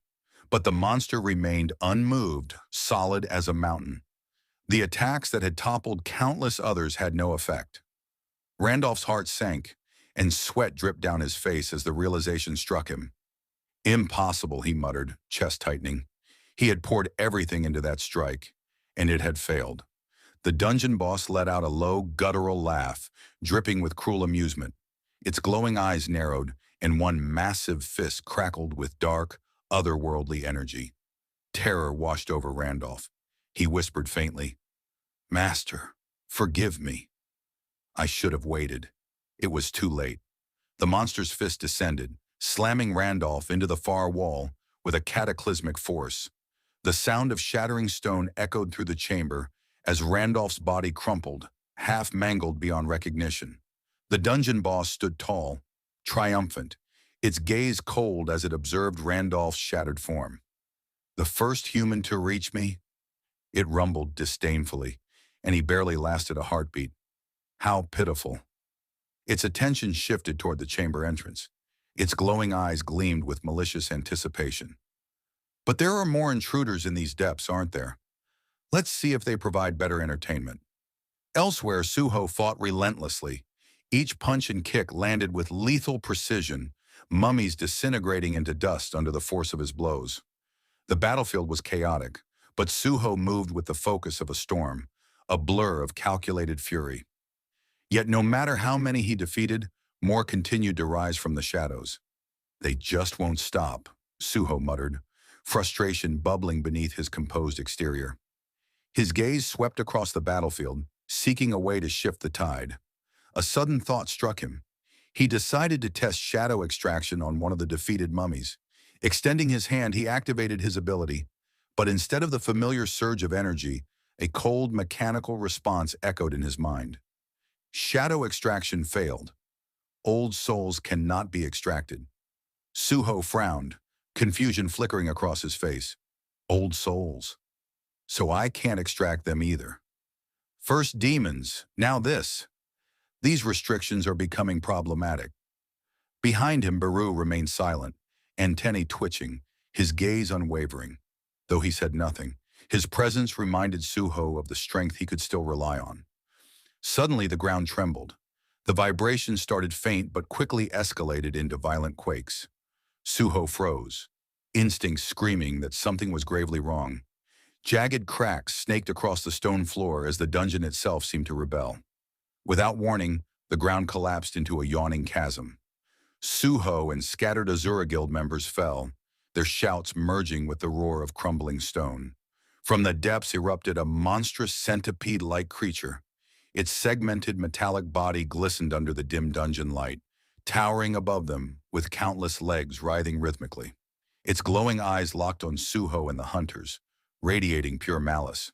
But the monster remained unmoved, solid as a mountain. The attacks that had toppled countless others had no effect. Randolph's heart sank, and sweat dripped down his face as the realization struck him. "Impossible," he muttered, chest tightening. He had poured everything into that strike, and it had failed. The dungeon boss let out a low, guttural laugh, dripping with cruel amusement. Its glowing eyes narrowed, and one massive fist crackled with dark, otherworldly energy. Terror washed over Randolph. He whispered faintly, "Master, forgive me." I should have waited. It was too late. The monster's fist descended, slamming Randolph into the far wall with a cataclysmic force. The sound of shattering stone echoed through the chamber as Randolph's body crumpled, half mangled beyond recognition. The dungeon boss stood tall, triumphant, its gaze cold as it observed Randolph's shattered form. "The first human to reach me?" It rumbled disdainfully, and he barely lasted a heartbeat. How pitiful. Its attention shifted toward the chamber entrance. Its glowing eyes gleamed with malicious anticipation. But there are more intruders in these depths, aren't there? Let's see if they provide better entertainment. Elsewhere, Suho fought relentlessly. Each punch and kick landed with lethal precision, mummies disintegrating into dust under the force of his blows. The battlefield was chaotic, but Suho moved with the focus of a storm, a blur of calculated fury. Yet no matter how many he defeated, more continued to rise from the shadows. "They just won't stop," Suho muttered, frustration bubbling beneath his composed exterior. His gaze swept across the battlefield, seeking a way to shift the tide. A sudden thought struck him. He decided to test shadow extraction on one of the defeated mummies. Extending his hand, he activated his ability, but instead of the familiar surge of energy, a cold, mechanical response echoed in his mind. Shadow extraction failed. Old souls cannot be extracted. Suho frowned, confusion flickering across his face. Old souls. So I can't extract them either. First demons, now this. These restrictions are becoming problematic. Behind him, Baru remained silent, antennae twitching, his gaze unwavering. Though he said nothing, his presence reminded Suho of the strength he could still rely on. Suddenly, the ground trembled. The vibrations started faint but quickly escalated into violent quakes. Suho froze, instincts screaming that something was gravely wrong. Jagged cracks snaked across the stone floor as the dungeon itself seemed to rebel. Without warning, the ground collapsed into a yawning chasm. Suho and scattered Azura Guild members fell, their shouts merging with the roar of crumbling stone. From the depths erupted a monstrous centipede-like creature. Its segmented metallic body glistened under the dim dungeon light, towering above them with countless legs writhing rhythmically. Its glowing eyes locked on Suho and the hunters, radiating pure malice.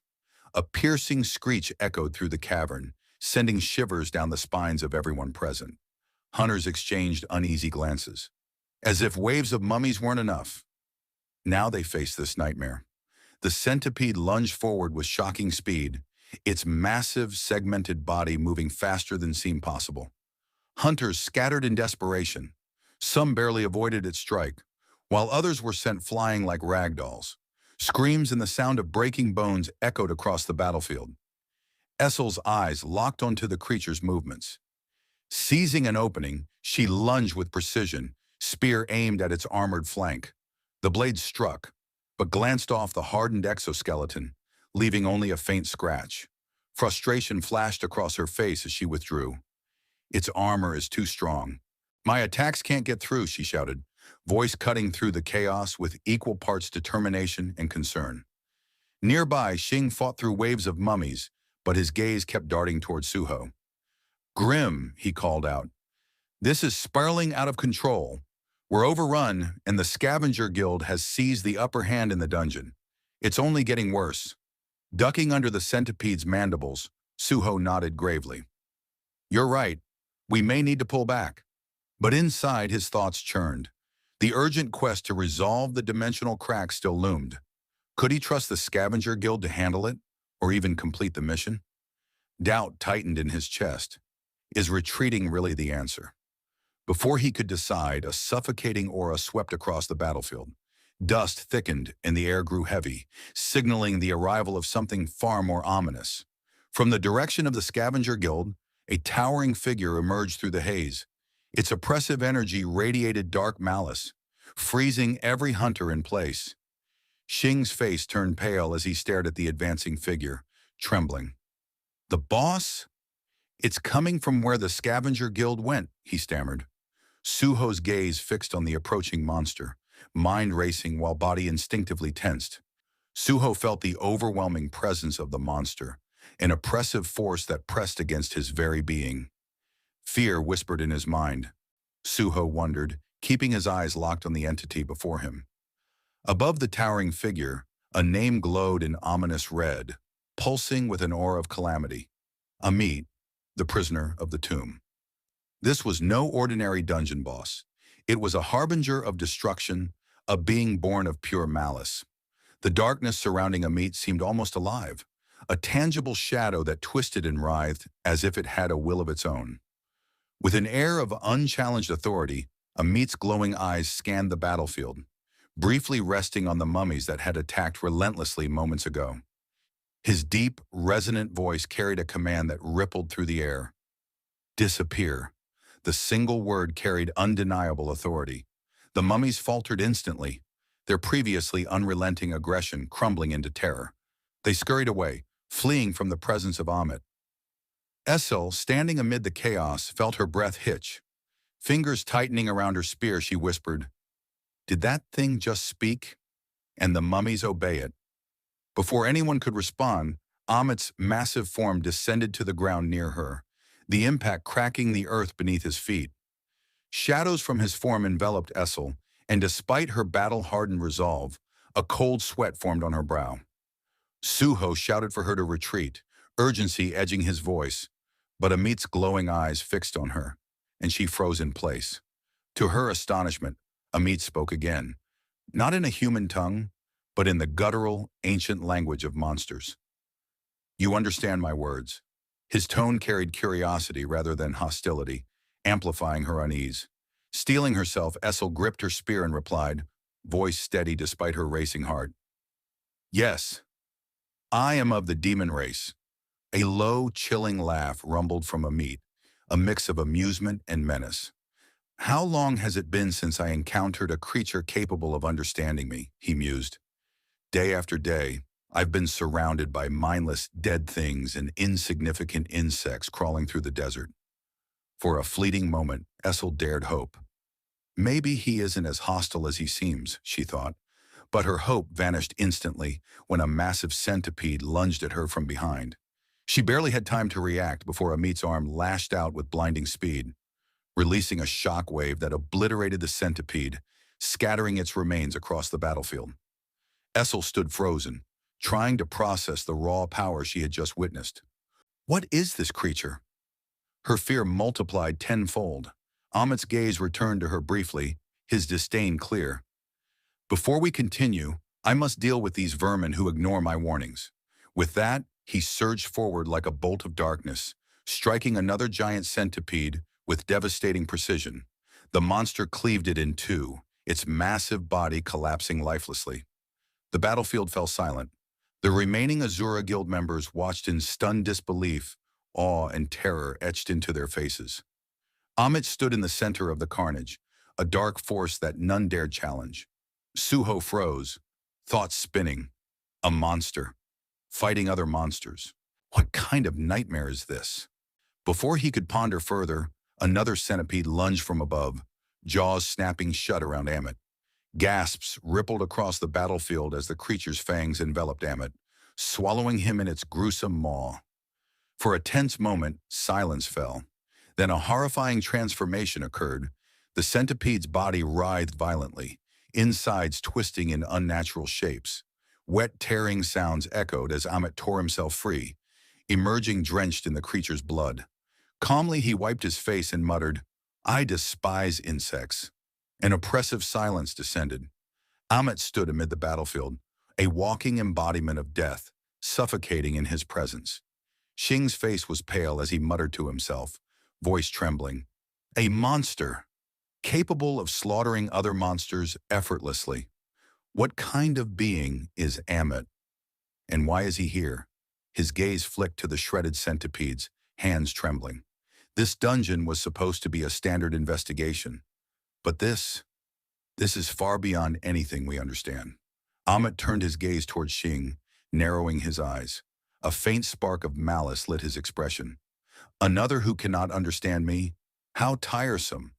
A piercing screech echoed through the cavern, sending shivers down the spines of everyone present. Hunters exchanged uneasy glances. As if waves of mummies weren't enough. Now they faced this nightmare. The centipede lunged forward with shocking speed, its massive, segmented body moving faster than seemed possible. Hunters scattered in desperation. Some barely avoided its strike, while others were sent flying like rag dolls. Screams and the sound of breaking bones echoed across the battlefield. Essel's eyes locked onto the creature's movements. Seizing an opening, she lunged with precision, spear aimed at its armored flank. The blade struck, but glanced off the hardened exoskeleton, leaving only a faint scratch. Frustration flashed across her face as she withdrew. Its armor is too strong. My attacks can't get through, she shouted, voice cutting through the chaos with equal parts determination and concern. Nearby, Xing fought through waves of mummies, but his gaze kept darting toward Suho. Grim, he called out. This is spiraling out of control. We're overrun, and the Scavenger Guild has seized the upper hand in the dungeon. It's only getting worse. Ducking under the centipede's mandibles, Suho nodded gravely. You're right. We may need to pull back. But inside, his thoughts churned. The urgent quest to resolve the dimensional crack still loomed. Could he trust the Scavenger Guild to handle it, or even complete the mission? Doubt tightened in his chest. Is retreating really the answer? Before he could decide, a suffocating aura swept across the battlefield. Dust thickened and the air grew heavy, signaling the arrival of something far more ominous. From the direction of the Scavenger Guild, a towering figure emerged through the haze. Its oppressive energy radiated dark malice, freezing every hunter in place. Xing's face turned pale as he stared at the advancing figure, trembling. The boss? It's coming from where the Scavenger Guild went, he stammered. Suho's gaze fixed on the approaching monster, mind racing while body instinctively tensed. Suho felt the overwhelming presence of the monster, an oppressive force that pressed against his very being. Fear whispered in his mind. Suho wondered, keeping his eyes locked on the entity before him. Above the towering figure, a name glowed in ominous red, pulsing with an aura of calamity. Amit, the prisoner of the tomb. This was no ordinary dungeon boss. It was a harbinger of destruction, a being born of pure malice. The darkness surrounding Amit seemed almost alive, a tangible shadow that twisted and writhed as if it had a will of its own. With an air of unchallenged authority, Amit's glowing eyes scanned the battlefield, briefly resting on the mummies that had attacked relentlessly moments ago. His deep, resonant voice carried a command that rippled through the air. Disappear. The single word carried undeniable authority. The mummies faltered instantly, their previously unrelenting aggression crumbling into terror. They scurried away, fleeing from the presence of Amit. Essel, standing amid the chaos, felt her breath hitch. Fingers tightening around her spear, she whispered, "Did that thing just speak?" And the mummies obey it. Before anyone could respond, Amit's massive form descended to the ground near her, the impact cracking the earth beneath his feet. Shadows from his form enveloped Essel, and despite her battle-hardened resolve, a cold sweat formed on her brow. Suho shouted for her to retreat, urgency edging his voice, but Amit's glowing eyes fixed on her, and she froze in place. To her astonishment, Amit spoke again, not in a human tongue, but in the guttural, ancient language of monsters. "You understand my words." His tone carried curiosity rather than hostility, amplifying her unease. Steeling herself, Essel gripped her spear and replied, voice steady despite her racing heart. "Yes, I am of the demon race." A low, chilling laugh rumbled from Amit, a mix of amusement and menace. "How long has it been since I encountered a creature capable of understanding me?" he mused. "Day after day, I've been surrounded by mindless dead things and insignificant insects crawling through the desert. For a fleeting moment, Essel dared hope. Maybe he isn't as hostile as he seems, she thought, but her hope vanished instantly when a massive centipede lunged at her from behind. She barely had time to react before Amit's arm lashed out with blinding speed, releasing a shock wave that obliterated the centipede, scattering its remains across the battlefield. Essel stood frozen, trying to process the raw power she had just witnessed. What is this creature? Her fear multiplied tenfold. Amit's gaze returned to her briefly, his disdain clear. Before we continue, I must deal with these vermin who ignore my warnings. With that, he surged forward like a bolt of darkness, striking another giant centipede with devastating precision. The monster cleaved it in two, its massive body collapsing lifelessly. The battlefield fell silent. The remaining Azura Guild members watched in stunned disbelief, awe and terror etched into their faces. Amit stood in the center of the carnage, a dark force that none dared challenge. Suho froze, thoughts spinning. A monster, fighting other monsters. What kind of nightmare is this? Before he could ponder further, another centipede lunged from above, jaws snapping shut around Amit. Gasps rippled across the battlefield as the creature's fangs enveloped Amit, swallowing him in its gruesome maw. For a tense moment, silence fell. Then a horrifying transformation occurred. The centipede's body writhed violently, insides twisting in unnatural shapes. Wet, tearing sounds echoed as Amit tore himself free, emerging drenched in the creature's blood. Calmly, he wiped his face and muttered, "I despise insects." An oppressive silence descended. Amit stood amid the battlefield, a walking embodiment of death, suffocating in his presence. Xing's face was pale as he muttered to himself, voice trembling. A monster, capable of slaughtering other monsters effortlessly. What kind of being is Amit? And why is he here? His gaze flicked to the shredded centipedes, hands trembling. This dungeon was supposed to be a standard investigation. But this is far beyond anything we understand. Amit turned his gaze toward Xing, narrowing his eyes. A faint spark of malice lit his expression. Another who cannot understand me? How tiresome.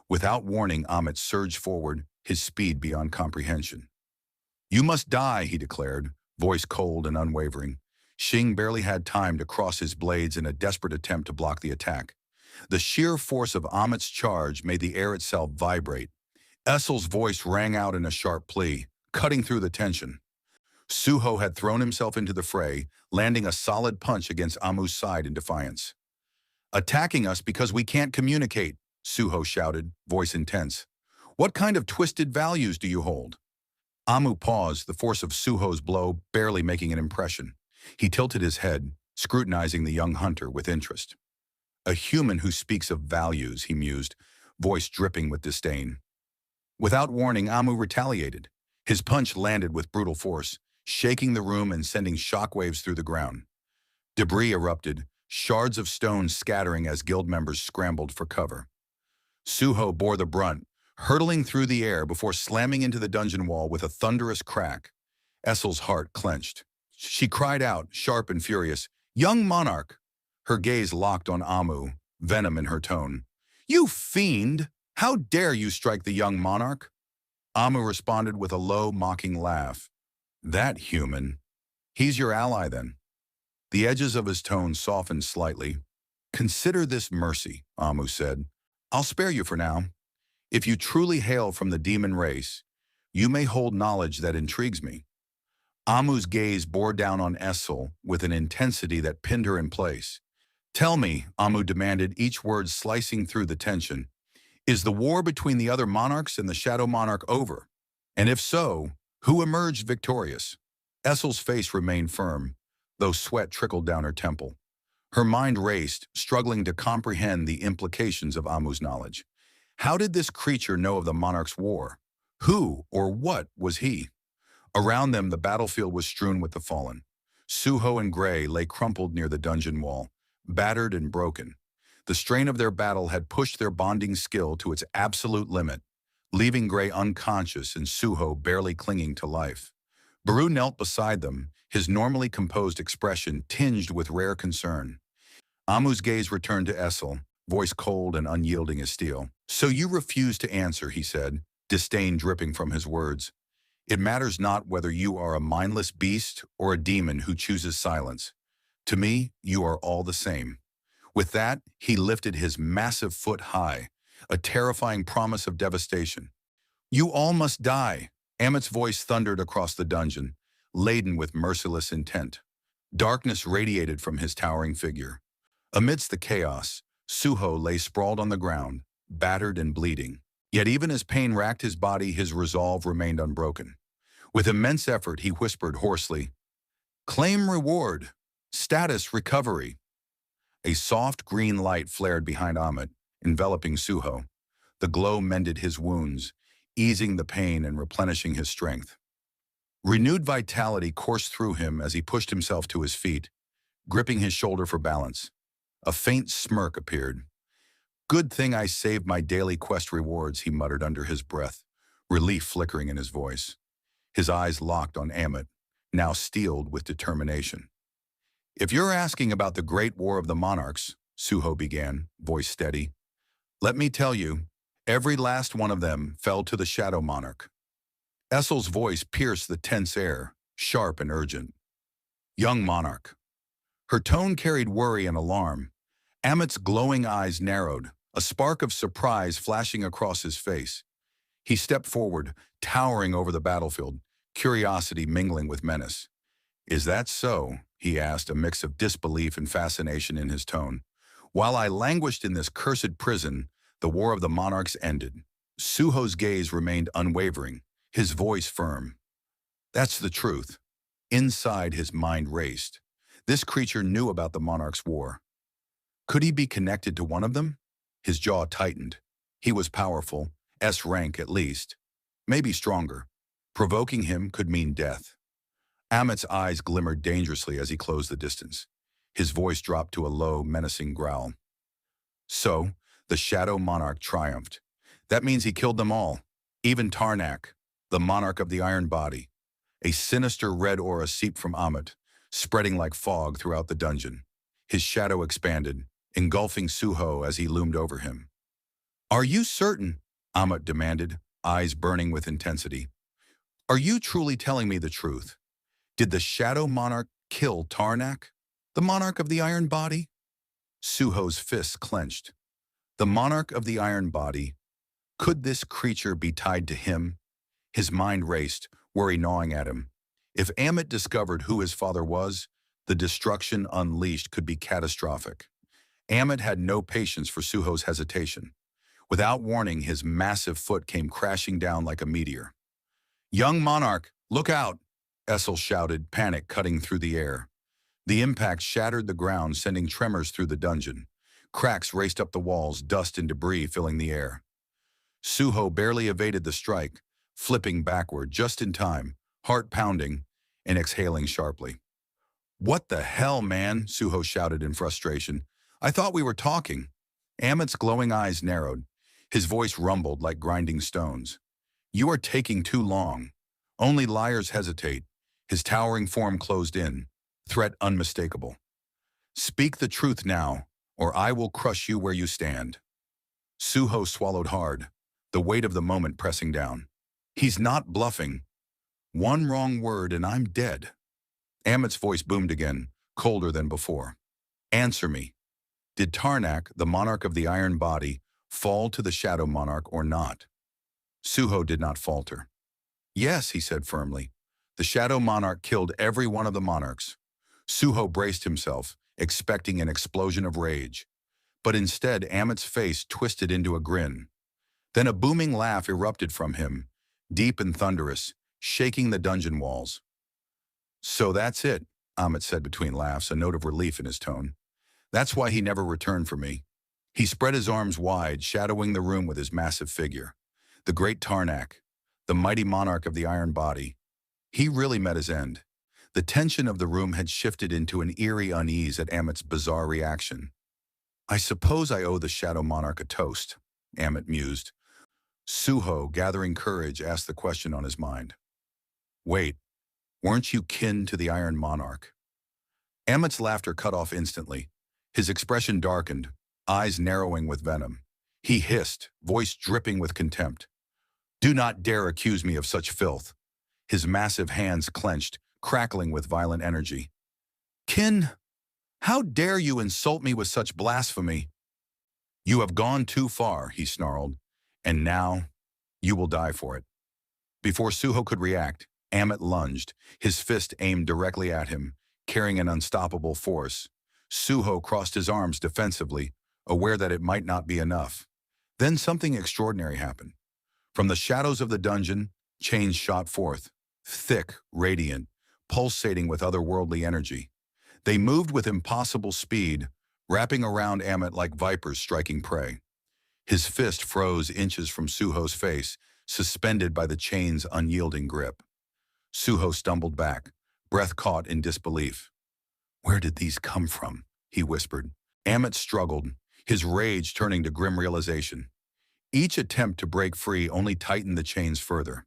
Without warning, Amit surged forward, his speed beyond comprehension. You must die, he declared, voice cold and unwavering. Xing barely had time to cross his blades in a desperate attempt to block the attack. The sheer force of Amit's charge made the air itself vibrate. Essel's voice rang out in a sharp plea, cutting through the tension. Suho had thrown himself into the fray, landing a solid punch against Amu's side in defiance. Attacking us because we can't communicate, Suho shouted, voice intense. What kind of twisted values do you hold? Amu paused, the force of Suho's blow barely making an impression. He tilted his head, scrutinizing the young hunter with interest. A human who speaks of values, he mused, voice dripping with disdain. Without warning, Amu retaliated. His punch landed with brutal force, shaking the room and sending shockwaves through the ground. Debris erupted, shards of stone scattering as guild members scrambled for cover. Suho bore the brunt, hurtling through the air before slamming into the dungeon wall with a thunderous crack. Essel's heart clenched. She cried out, sharp and furious, "Young monarch!" Her gaze locked on Amu, venom in her tone. "You fiend! How dare you strike the young monarch?" Amu responded with a low, mocking laugh. "That human. He's your ally, then." The edges of his tone softened slightly. "Consider this mercy," Amu said. "I'll spare you for now. If you truly hail from the demon race, you may hold knowledge that intrigues me." Amu's gaze bore down on Essel with an intensity that pinned her in place. "Tell me," Amu demanded, each word slicing through the tension, "is the war between the other monarchs and the Shadow Monarch over? And if so, who emerged victorious?" Essel's face remained firm, though sweat trickled down her temple. Her mind raced, struggling to comprehend the implications of Amu's knowledge. How did this creature know of the monarch's war? Who or what was he? Around them, the battlefield was strewn with the fallen. Suho and Gray lay crumpled near the dungeon wall, battered and broken. The strain of their battle had pushed their bonding skill to its absolute limit, leaving Gray unconscious and Suho barely clinging to life. Baru knelt beside them, his normally composed expression tinged with rare concern. Amu's gaze returned to Essel, voice cold and unyielding as steel. "So you refuse to answer," he said, disdain dripping from his words. "It matters not whether you are a mindless beast or a demon who chooses silence. To me, you are all the same." With that, he lifted his massive foot high, a terrifying promise of devastation. "You all must die," Amit's voice thundered across the dungeon, laden with merciless intent. Darkness radiated from his towering figure. Amidst the chaos, Suho lay sprawled on the ground, battered and bleeding. Yet even as pain racked his body, his resolve remained unbroken. With immense effort, he whispered hoarsely, "Claim reward. Status recovery." A soft green light flared behind Amit, enveloping Suho. The glow mended his wounds, easing the pain and replenishing his strength. Renewed vitality coursed through him as he pushed himself to his feet, gripping his shoulder for balance. A faint smirk appeared. "Good thing I saved my daily quest rewards," he muttered under his breath, relief flickering in his voice. His eyes locked on Amit, now steeled with determination. "If you're asking about the Great War of the Monarchs," Suho began, voice steady, "let me tell you, every last one of them fell to the Shadow Monarch." Essel's voice pierced the tense air, sharp and urgent. "Young Monarch." Her tone carried worry and alarm. Amit's glowing eyes narrowed, a spark of surprise flashing across his face. He stepped forward, towering over the battlefield, curiosity mingling with menace. "Is that so?" he asked, a mix of disbelief and fascination in his tone. "While I languished in this cursed prison, the War of the Monarchs ended." Suho's gaze remained unwavering, his voice firm. "That's the truth." Inside, his mind raced. This creature knew about the Monarch's war. Could he be connected to one of them? His jaw tightened. He was powerful, S rank at least. Maybe stronger. Provoking him could mean death. Amit's eyes glimmered dangerously as he closed the distance. His voice dropped to a low, menacing growl. "So, the Shadow Monarch triumphed. That means he killed them all, even Tarnak, the Monarch of the Iron Body." A sinister red aura seeped from Amit, spreading like fog throughout the dungeon. His shadow expanded, engulfing Suho as he loomed over him. "Are you certain?" Amit demanded, eyes burning with intensity. "Are you truly telling me the truth? Did the Shadow Monarch kill Tarnak, the Monarch of the Iron Body?" Suho's fists clenched. The Monarch of the Iron Body. Could this creature be tied to him? His mind raced, worry gnawing at him. If Amit discovered who his father was, the destruction unleashed could be catastrophic. Amit had no patience for Suho's hesitation. Without warning, his massive foot came crashing down like a meteor. "Young Monarch, look out!" Essel shouted, panic cutting through the air. The impact shattered the ground, sending tremors through the dungeon. Cracks raced up the walls, dust and debris filling the air. Suho barely evaded the strike, flipping backward just in time, heart pounding, and exhaling sharply. "What the hell, man?" Suho shouted in frustration. "I thought we were talking." Amit's glowing eyes narrowed. His voice rumbled like grinding stones. "You are taking too long. Only liars hesitate." His towering form closed in, threat unmistakable. "Speak the truth now, or I will crush you where you stand." Suho swallowed hard, the weight of the moment pressing down. "He's not bluffing. One wrong word and I'm dead." Amit's voice boomed again, colder than before. "Answer me. Did Tarnak, the Monarch of the Iron Body, fall to the Shadow Monarch or not?" Suho did not falter. "Yes," he said firmly. "The Shadow Monarch killed every one of the monarchs." Suho braced himself, expecting an explosion of rage. But instead, Amit's face twisted into a grin. Then a booming laugh erupted from him, deep and thunderous, shaking the dungeon walls. "So that's it," Amit said between laughs, a note of relief in his tone. "That's why he never returned for me." He spread his arms wide, shadowing the room with his massive figure. The great Tarnak, the mighty monarch of the Iron Body. He really met his end. The tension of the room had shifted into an eerie unease at Amit's bizarre reaction. "I suppose I owe the Shadow Monarch a toast," Amit mused. Suho, gathering courage, asked the question on his mind. "Wait, Weren't you kin to the Iron Monarch? Amit's laughter cut off instantly. His expression darkened, eyes narrowing with venom. He hissed, voice dripping with contempt. Do not dare accuse me of such filth. His massive hands clenched, crackling with violent energy. Kin, how dare you insult me with such blasphemy? You have gone too far, he snarled, and now you will die for it. Before Suho could react, Amit lunged, his fist aimed directly at him, carrying an unstoppable force. Suho crossed his arms defensively, aware that it might not be enough. Then something extraordinary happened. From the shadows of the dungeon, chains shot forth, thick, radiant, pulsating with otherworldly energy. They moved with impossible speed, wrapping around Amit like vipers striking prey. His fist froze inches from Suho's face, suspended by the chain's unyielding grip. Suho stumbled back, breath caught in disbelief. Where did these come from? He whispered. Amit struggled, his rage turning to grim realization. Each attempt to break free only tightened the chains further.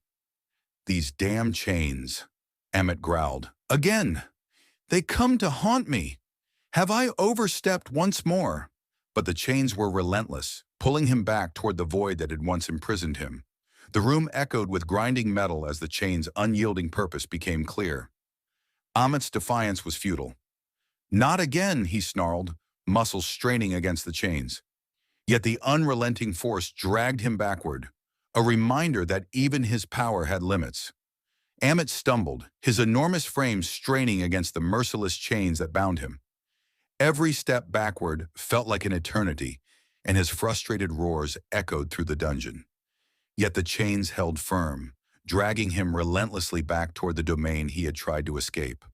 These damn chains, Amit growled. Again! They come to haunt me! Have I overstepped once more? But the chains were relentless, pulling him back toward the void that had once imprisoned him. The room echoed with grinding metal as the chain's unyielding purpose became clear. Amit's defiance was futile. Not again, he snarled, muscles straining against the chains. Yet the unrelenting force dragged him backward, a reminder that even his power had limits. Amit stumbled, his enormous frame straining against the merciless chains that bound him. Every step backward felt like an eternity, and his frustrated roars echoed through the dungeon. Yet the chains held firm, dragging him relentlessly back toward the domain he had tried to escape.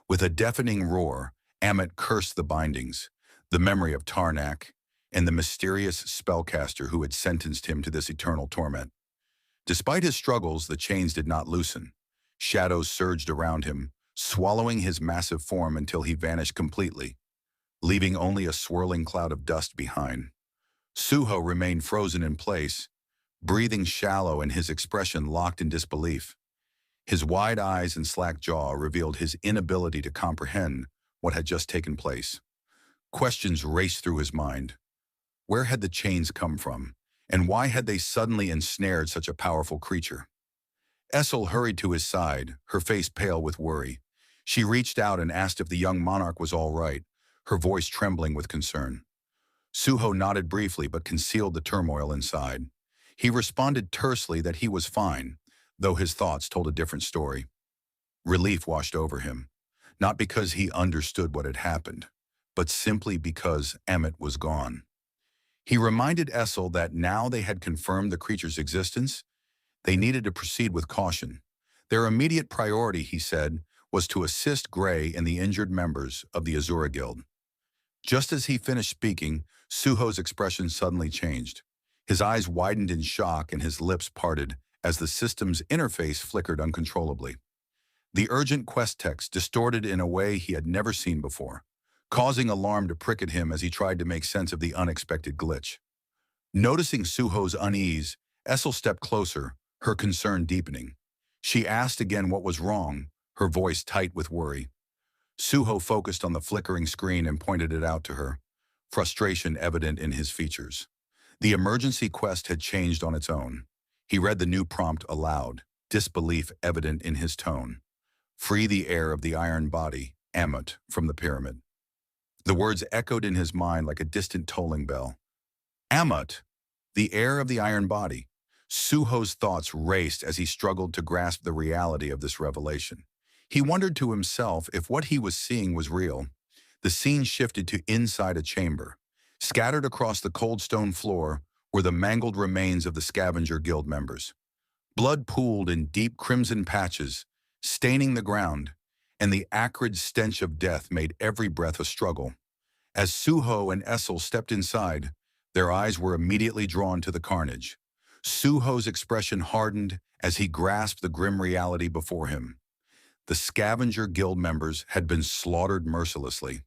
With a deafening roar, Amit cursed the bindings, the memory of Tarnak, and the mysterious spellcaster who had sentenced him to this eternal torment. Despite his struggles, the chains did not loosen. Shadows surged around him, swallowing his massive form until he vanished completely, leaving only a swirling cloud of dust behind. Suho remained frozen in place, breathing shallow and his expression locked in disbelief. His wide eyes and slack jaw revealed his inability to comprehend what had just taken place. Questions raced through his mind. Where had the chains come from, and why had they suddenly ensnared such a powerful creature? Essel hurried to his side, her face pale with worry. She reached out and asked if the young monarch was all right, her voice trembling with concern. Suho nodded briefly but concealed the turmoil inside. He responded tersely that he was fine, though his thoughts told a different story. Relief washed over him, not because he understood what had happened, but simply because Amit was gone. He reminded Essel that now they had confirmed the creature's existence, they needed to proceed with caution. Their immediate priority, he said, was to assist Gray and the injured members of the Azura Guild. Just as he finished speaking, Suho's expression suddenly changed. His eyes widened in shock and his lips parted as the system's interface flickered uncontrollably. The urgent quest text distorted in a way he had never seen before, causing alarm to prick at him as he tried to make sense of the unexpected glitch. Noticing Suho's unease, Essel stepped closer, her concern deepening. She asked again what was wrong, her voice tight with worry. Suho focused on the flickering screen and pointed it out to her, frustration evident in his features. The emergency quest had changed on its own. He read the new prompt aloud, disbelief evident in his tone. Free the heir of the iron body, Amit, from the pyramid. The words echoed in his mind like a distant tolling bell. Amit, the heir of the iron body. Suho's thoughts raced as he struggled to grasp the reality of this revelation. He wondered to himself if what he was seeing was real. The scene shifted to inside a chamber. Scattered across the cold stone floor were the mangled remains of the Scavenger Guild members. Blood pooled in deep crimson patches, staining the ground, and the acrid stench of death made every breath a struggle. As Suho and Essel stepped inside, their eyes were immediately drawn to the carnage. Suho's expression hardened as he grasped the grim reality before him. The Scavenger Guild members had been slaughtered mercilessly.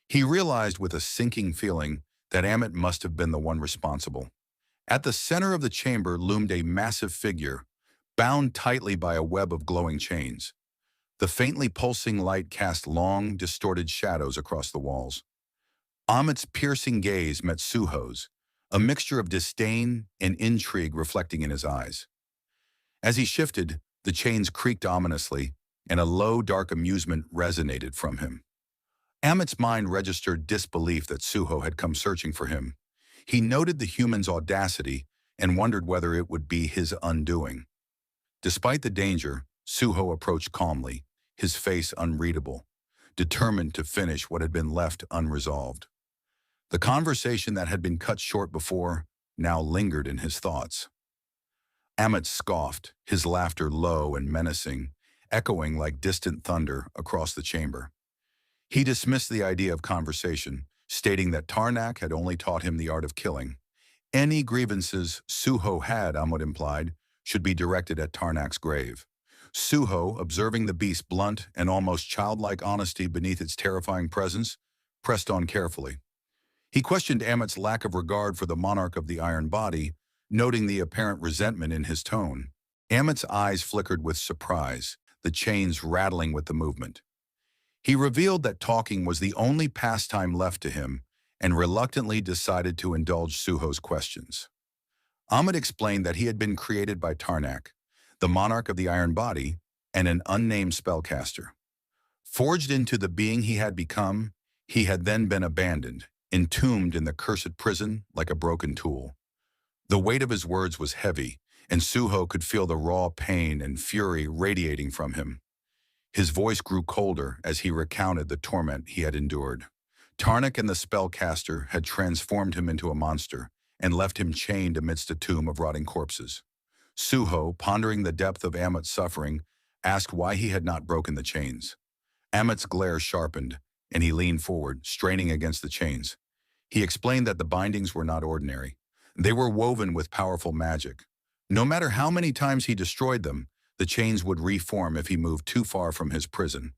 He realized with a sinking feeling that Amit must have been the one responsible. At the center of the chamber loomed a massive figure, bound tightly by a web of glowing chains. The faintly pulsing light cast long, distorted shadows across the walls. Amit's piercing gaze met Suho's, a mixture of disdain and intrigue reflecting in his eyes. As he shifted, the chains creaked ominously, and a low, dark amusement resonated from him. Amit's mind registered disbelief that Suho had come searching for him. He noted the human's audacity and wondered whether it would be his undoing. Despite the danger, Suho approached calmly, his face unreadable, determined to finish what had been left unresolved. The conversation that had been cut short before now lingered in his thoughts. Amit scoffed, his laughter low and menacing, echoing like distant thunder across the chamber. He dismissed the idea of conversation, stating that Tarnak had only taught him the art of killing. Any grievances Suho had, Amit implied, should be directed at Tarnak's grave. Suho, observing the beast's blunt and almost childlike honesty beneath its terrifying presence, pressed on carefully. He questioned Amit's lack of regard for the monarch of the iron body, noting the apparent resentment in his tone. Amit's eyes flickered with surprise, the chains rattling with the movement. He revealed that talking was the only pastime left to him and reluctantly decided to indulge Suho's questions. Amit explained that he had been created by Tarnak, the monarch of the iron body, and an unnamed spellcaster. Forged into the being he had become, he had then been abandoned, entombed in the cursed prison like a broken tool. The weight of his words was heavy, and Suho could feel the raw pain and fury radiating from him. His voice grew colder as he recounted the torment he had endured. Tarnak and the spellcaster had transformed him into a monster and left him chained amidst a tomb of rotting corpses. Suho, pondering the depth of Amit's suffering, asked why he had not broken the chains. Amit's glare sharpened, and he leaned forward, straining against the chains. He explained that the bindings were not ordinary. They were woven with powerful magic. No matter how many times he destroyed them, the chains would reform if he moved too far from his prison.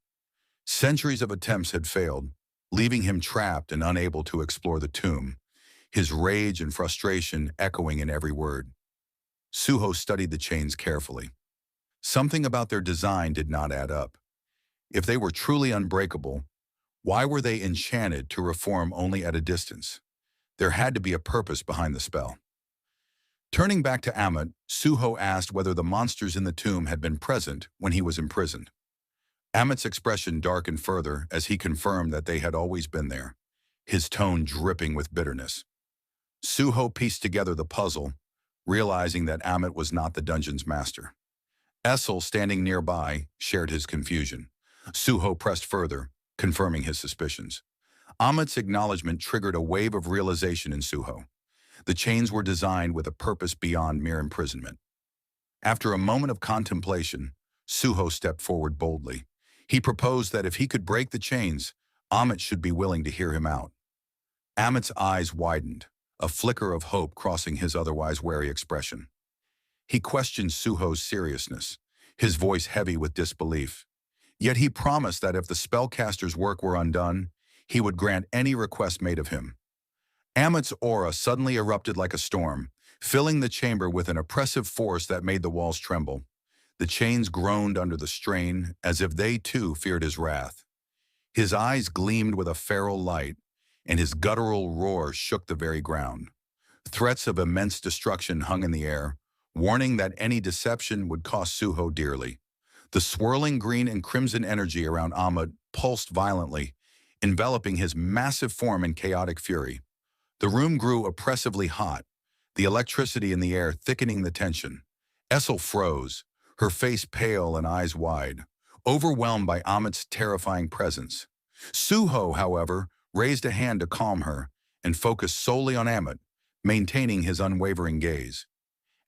Centuries of attempts had failed, leaving him trapped and unable to explore the tomb, his rage and frustration echoing in every word. Suho studied the chains carefully. Something about their design did not add up. If they were truly unbreakable, why were they enchanted to reform only at a distance? There had to be a purpose behind the spell. Turning back to Amit, Suho asked whether the monsters in the tomb had been present when he was imprisoned. Amit's expression darkened further as he confirmed that they had always been there, his tone dripping with bitterness. Suho pieced together the puzzle, realizing that Amit was not the dungeon's master. Essel, standing nearby, shared his confusion. Suho pressed further, confirming his suspicions. Amit's acknowledgement triggered a wave of realization in Suho. The chains were designed with a purpose beyond mere imprisonment. After a moment of contemplation, Suho stepped forward boldly. He proposed that if he could break the chains, Amit should be willing to hear him out. Amit's eyes widened, a flicker of hope crossing his otherwise wary expression. He questioned Suho's seriousness, his voice heavy with disbelief. Yet he promised that if the spellcaster's work were undone, he would grant any request made of him. Amit's aura suddenly erupted like a storm, filling the chamber with an oppressive force that made the walls tremble. The chains groaned under the strain, as if they too feared his wrath. His eyes gleamed with a feral light, and his guttural roar shook the very ground. Threats of immense destruction hung in the air, warning that any deception would cost Suho dearly. The swirling green and crimson energy around Amit pulsed violently, enveloping his massive form in chaotic fury. The room grew oppressively hot, the electricity in the air thickening the tension. Essel froze, her face pale and eyes wide, overwhelmed by Amit's terrifying presence. Suho, however, raised a hand to calm her and focused solely on Amit, maintaining his unwavering gaze.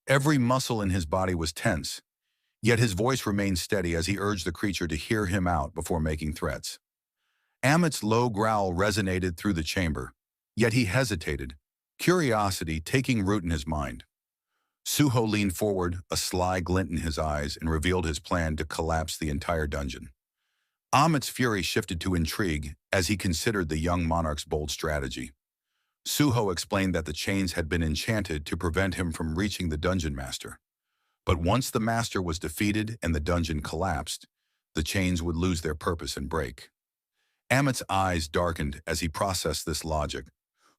Every muscle in his body was tense, yet his voice remained steady as he urged the creature to hear him out before making threats. Amit's low growl resonated through the chamber, yet he hesitated, curiosity taking root in his mind. Suho leaned forward, a sly glint in his eyes, and revealed his plan to collapse the entire dungeon. Amit's fury shifted to intrigue as he considered the young monarch's bold strategy. Suho explained that the chains had been enchanted to prevent him from reaching the dungeon master. But once the master was defeated and the dungeon collapsed, the chains would lose their purpose and break. Amit's eyes darkened as he processed this logic,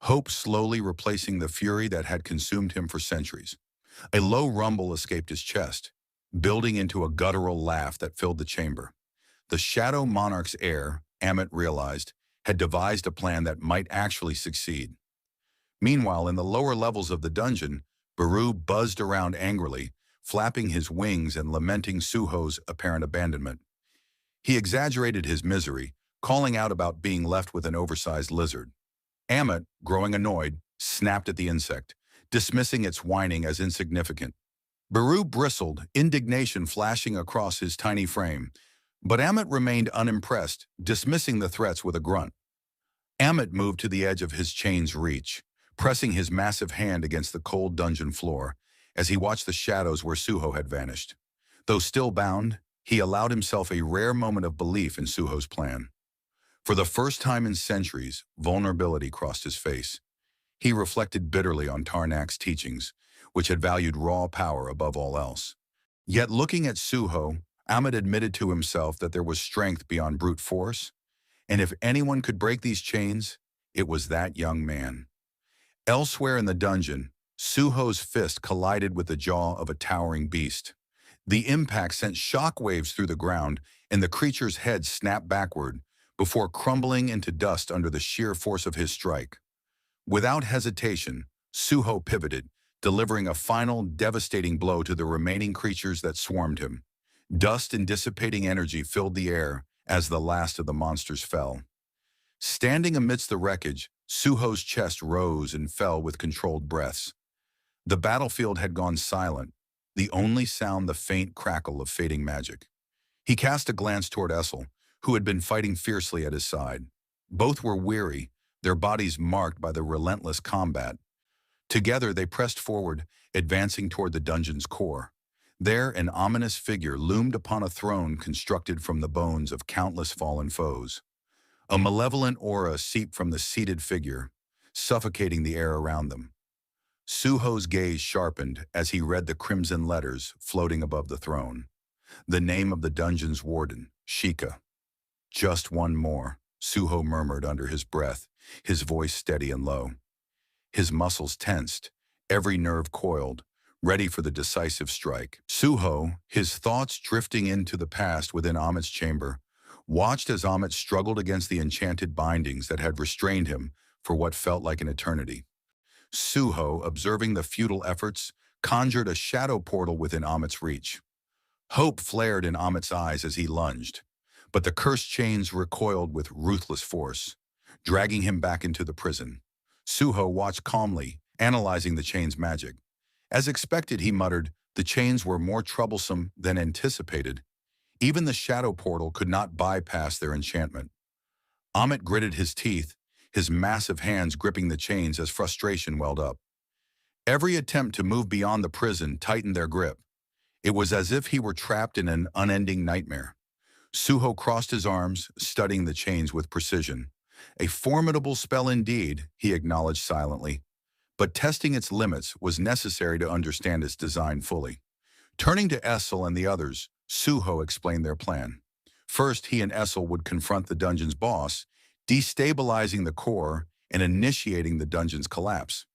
hope slowly replacing the fury that had consumed him for centuries. A low rumble escaped his chest, building into a guttural laugh that filled the chamber. The Shadow Monarch's heir, Amit realized, had devised a plan that might actually succeed. Meanwhile, in the lower levels of the dungeon, Baru buzzed around angrily, flapping his wings and lamenting Suho's apparent abandonment. He exaggerated his misery, calling out about being left with an oversized lizard. Amit, growing annoyed, snapped at the insect, dismissing its whining as insignificant. Baru bristled, indignation flashing across his tiny frame, but Amit remained unimpressed, dismissing the threats with a grunt. Amit moved to the edge of his chain's reach, pressing his massive hand against the cold dungeon floor as he watched the shadows where Suho had vanished. Though still bound, he allowed himself a rare moment of belief in Suho's plan. For the first time in centuries, vulnerability crossed his face. He reflected bitterly on Tarnak's teachings, which had valued raw power above all else. Yet looking at Suho, Amit admitted to himself that there was strength beyond brute force, and if anyone could break these chains, it was that young man. Elsewhere in the dungeon, Suho's fist collided with the jaw of a towering beast. The impact sent shockwaves through the ground, and the creature's head snapped backward before crumbling into dust under the sheer force of his strike. Without hesitation, Suho pivoted, delivering a final, devastating blow to the remaining creatures that swarmed him. Dust and dissipating energy filled the air as the last of the monsters fell. Standing amidst the wreckage, Suho's chest rose and fell with controlled breaths. The battlefield had gone silent, the only sound the faint crackle of fading magic. He cast a glance toward Essel, who had been fighting fiercely at his side. Both were weary, their bodies marked by the relentless combat. Together they pressed forward, advancing toward the dungeon's core. There, an ominous figure loomed upon a throne constructed from the bones of countless fallen foes. A malevolent aura seeped from the seated figure, suffocating the air around them. Suho's gaze sharpened as he read the crimson letters floating above the throne. The name of the dungeon's warden, Sheikah. "Just one more," Suho murmured under his breath, his voice steady and low. His muscles tensed, every nerve coiled, ready for the decisive strike. Suho, his thoughts drifting into the past within Amit's chamber, watched as Amit struggled against the enchanted bindings that had restrained him for what felt like an eternity. Suho, observing the futile efforts, conjured a shadow portal within Amit's reach. Hope flared in Amit's eyes as he lunged, but the cursed chains recoiled with ruthless force, dragging him back into the prison. Suho watched calmly, analyzing the chain's magic. As expected, he muttered, the chains were more troublesome than anticipated. Even the shadow portal could not bypass their enchantment. Amit gritted his teeth, his massive hands gripping the chains as frustration welled up. Every attempt to move beyond the prison tightened their grip. It was as if he were trapped in an unending nightmare. Suho crossed his arms, studying the chains with precision. A formidable spell indeed, he acknowledged silently. But testing its limits was necessary to understand its design fully. Turning to Essel and the others, Suho explained their plan. First, he and Essel would confront the dungeon's boss, destabilizing the core and initiating the dungeon's collapse.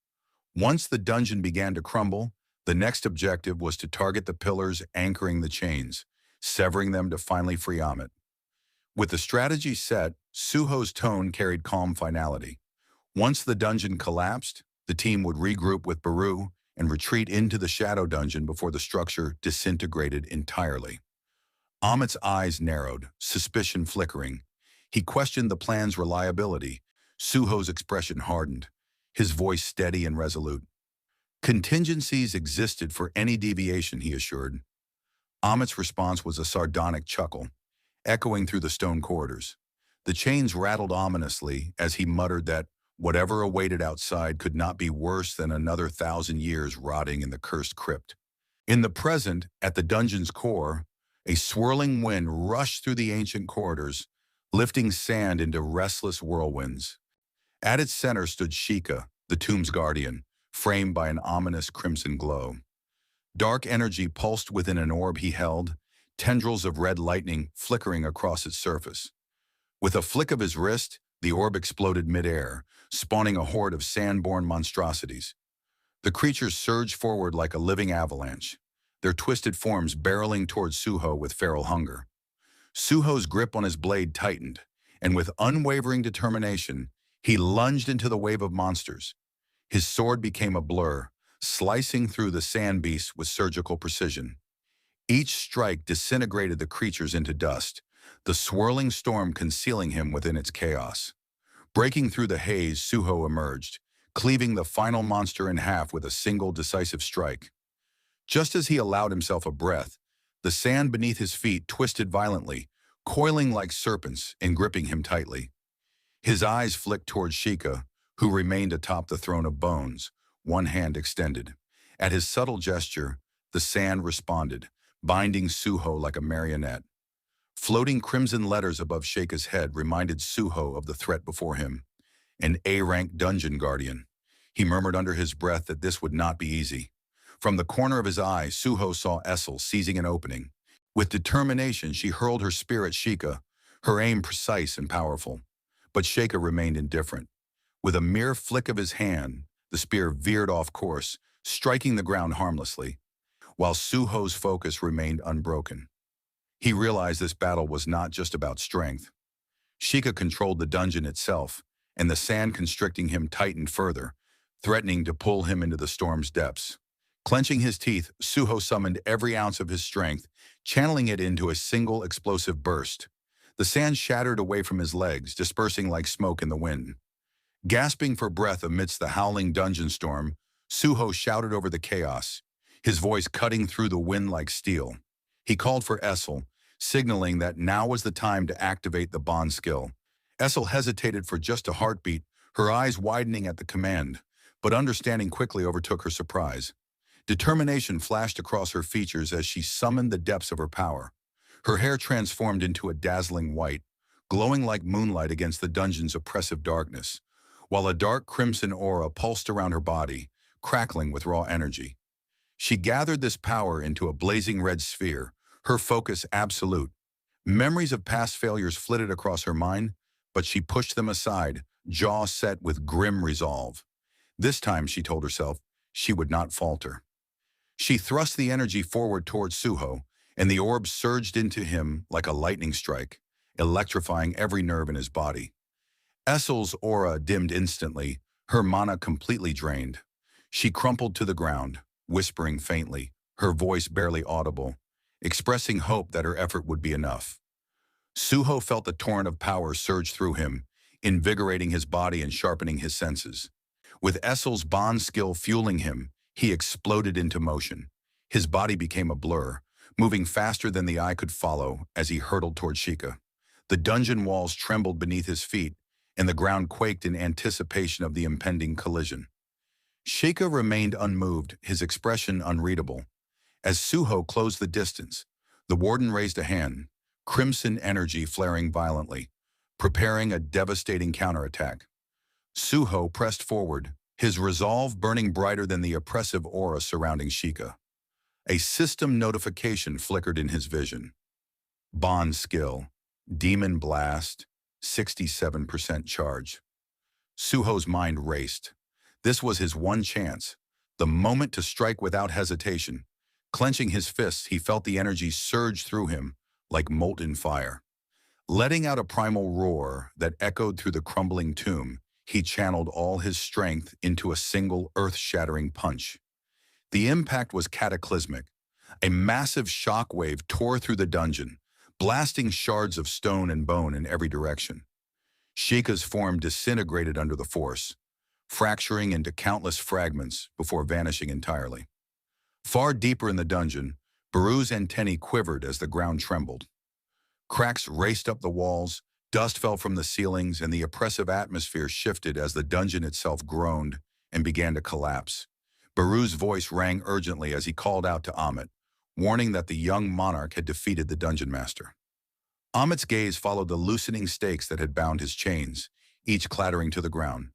Once the dungeon began to crumble, the next objective was to target the pillars anchoring the chains, severing them to finally free Amit. With the strategy set, Suho's tone carried calm finality. Once the dungeon collapsed, the team would regroup with Baru and retreat into the shadow dungeon before the structure disintegrated entirely. Amit's eyes narrowed, suspicion flickering. He questioned the plan's reliability. Suho's expression hardened, his voice steady and resolute. Contingencies existed for any deviation, he assured. Amit's response was a sardonic chuckle, echoing through the stone corridors. The chains rattled ominously as he muttered that whatever awaited outside could not be worse than another 1,000 years rotting in the cursed crypt. In the present, at the dungeon's core, a swirling wind rushed through the ancient corridors, lifting sand into restless whirlwinds. At its center stood Sheikah, the tomb's guardian, framed by an ominous crimson glow. Dark energy pulsed within an orb he held, tendrils of red lightning flickering across its surface. With a flick of his wrist, the orb exploded midair, spawning a horde of sand-born monstrosities. The creatures surged forward like a living avalanche, their twisted forms barreling towards Suho with feral hunger. Suho's grip on his blade tightened, and with unwavering determination, he lunged into the wave of monsters. His sword became a blur, slicing through the sand beasts with surgical precision. Each strike disintegrated the creatures into dust, the swirling storm concealing him within its chaos. Breaking through the haze, Suho emerged, cleaving the final monster in half with a single decisive strike. Just as he allowed himself a breath, the sand beneath his feet twisted violently, coiling like serpents and gripping him tightly. His eyes flicked toward Sheikah, who remained atop the throne of bones, one hand extended. At his subtle gesture, the sand responded, binding Suho like a marionette. Floating crimson letters above Sheikah's head reminded Suho of the threat before him, an A-rank dungeon guardian. He murmured under his breath that this would not be easy. From the corner of his eye, Suho saw Essel seizing an opening. With determination, she hurled her spear at Sheikah, her aim precise and powerful. But Sheikah remained indifferent. With a mere flick of his hand, the spear veered off course, striking the ground harmlessly, while Suho's focus remained unbroken. He realized this battle was not just about strength. Sheikah controlled the dungeon itself, and the sand constricting him tightened further, threatening to pull him into the storm's depths. Clenching his teeth, Suho summoned every ounce of his strength, channeling it into a single explosive burst. The sand shattered away from his legs, dispersing like smoke in the wind. Gasping for breath amidst the howling dungeon storm, Suho shouted over the chaos, his voice cutting through the wind like steel. He called for Essel, signaling that now was the time to activate the bond skill. Essel hesitated for just a heartbeat, her eyes widening at the command, but understanding quickly overtook her surprise. Determination flashed across her features as she summoned the depths of her power. Her hair transformed into a dazzling white, glowing like moonlight against the dungeon's oppressive darkness, while a dark crimson aura pulsed around her body, crackling with raw energy. She gathered this power into a blazing red sphere, her focus absolute. Memories of past failures flitted across her mind, but she pushed them aside, jaw set with grim resolve. This time, she told herself, she would not falter. She thrust the energy forward towards Suho, and the orb surged into him like a lightning strike, electrifying every nerve in his body. Essel's aura dimmed instantly, her mana completely drained. She crumpled to the ground, whispering faintly, her voice barely audible, expressing hope that her effort would be enough. Suho felt the torrent of power surge through him, invigorating his body and sharpening his senses. With Essel's bond skill fueling him, he exploded into motion. His body became a blur, moving faster than the eye could follow as he hurtled toward Sheikah. The dungeon walls trembled beneath his feet, and the ground quaked in anticipation of the impending collision. Sheikah remained unmoved, his expression unreadable. As Suho closed the distance, the warden raised a hand, crimson energy flaring violently, preparing a devastating counterattack. Suho pressed forward, his resolve burning brighter than the oppressive aura surrounding Sheikah. A system notification flickered in his vision. Bond skill, Demon Blast, 67% charge. Suho's mind raced. This was his one chance, the moment to strike without hesitation. Clenching his fists, he felt the energy surge through him like molten fire. Letting out a primal roar that echoed through the crumbling tomb, he channeled all his strength into a single earth-shattering punch. The impact was cataclysmic. A massive shockwave tore through the dungeon, blasting shards of stone and bone in every direction. Sheikah's form disintegrated under the force, fracturing into countless fragments before vanishing entirely. Far deeper in the dungeon, Baru's antennae quivered as the ground trembled. Cracks raced up the walls, dust fell from the ceilings, and the oppressive atmosphere shifted as the dungeon itself groaned and began to collapse. Baru's voice rang urgently as he called out to Amit, warning that the young monarch had defeated the dungeon master. Amit's gaze followed the loosening stakes that had bound his chains, each clattering to the ground.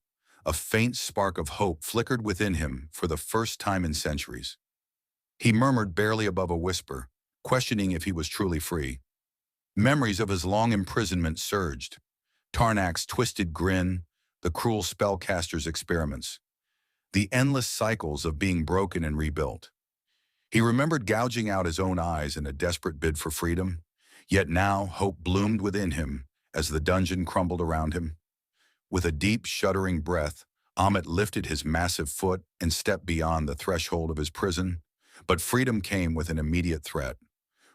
A faint spark of hope flickered within him for the first time in centuries. He murmured barely above a whisper, questioning if he was truly free. Memories of his long imprisonment surged. Tarnak's twisted grin, the cruel spellcaster's experiments, the endless cycles of being broken and rebuilt. He remembered gouging out his own eyes in a desperate bid for freedom, yet now hope bloomed within him as the dungeon crumbled around him. With a deep, shuddering breath, Amit lifted his massive foot and stepped beyond the threshold of his prison. But freedom came with an immediate threat.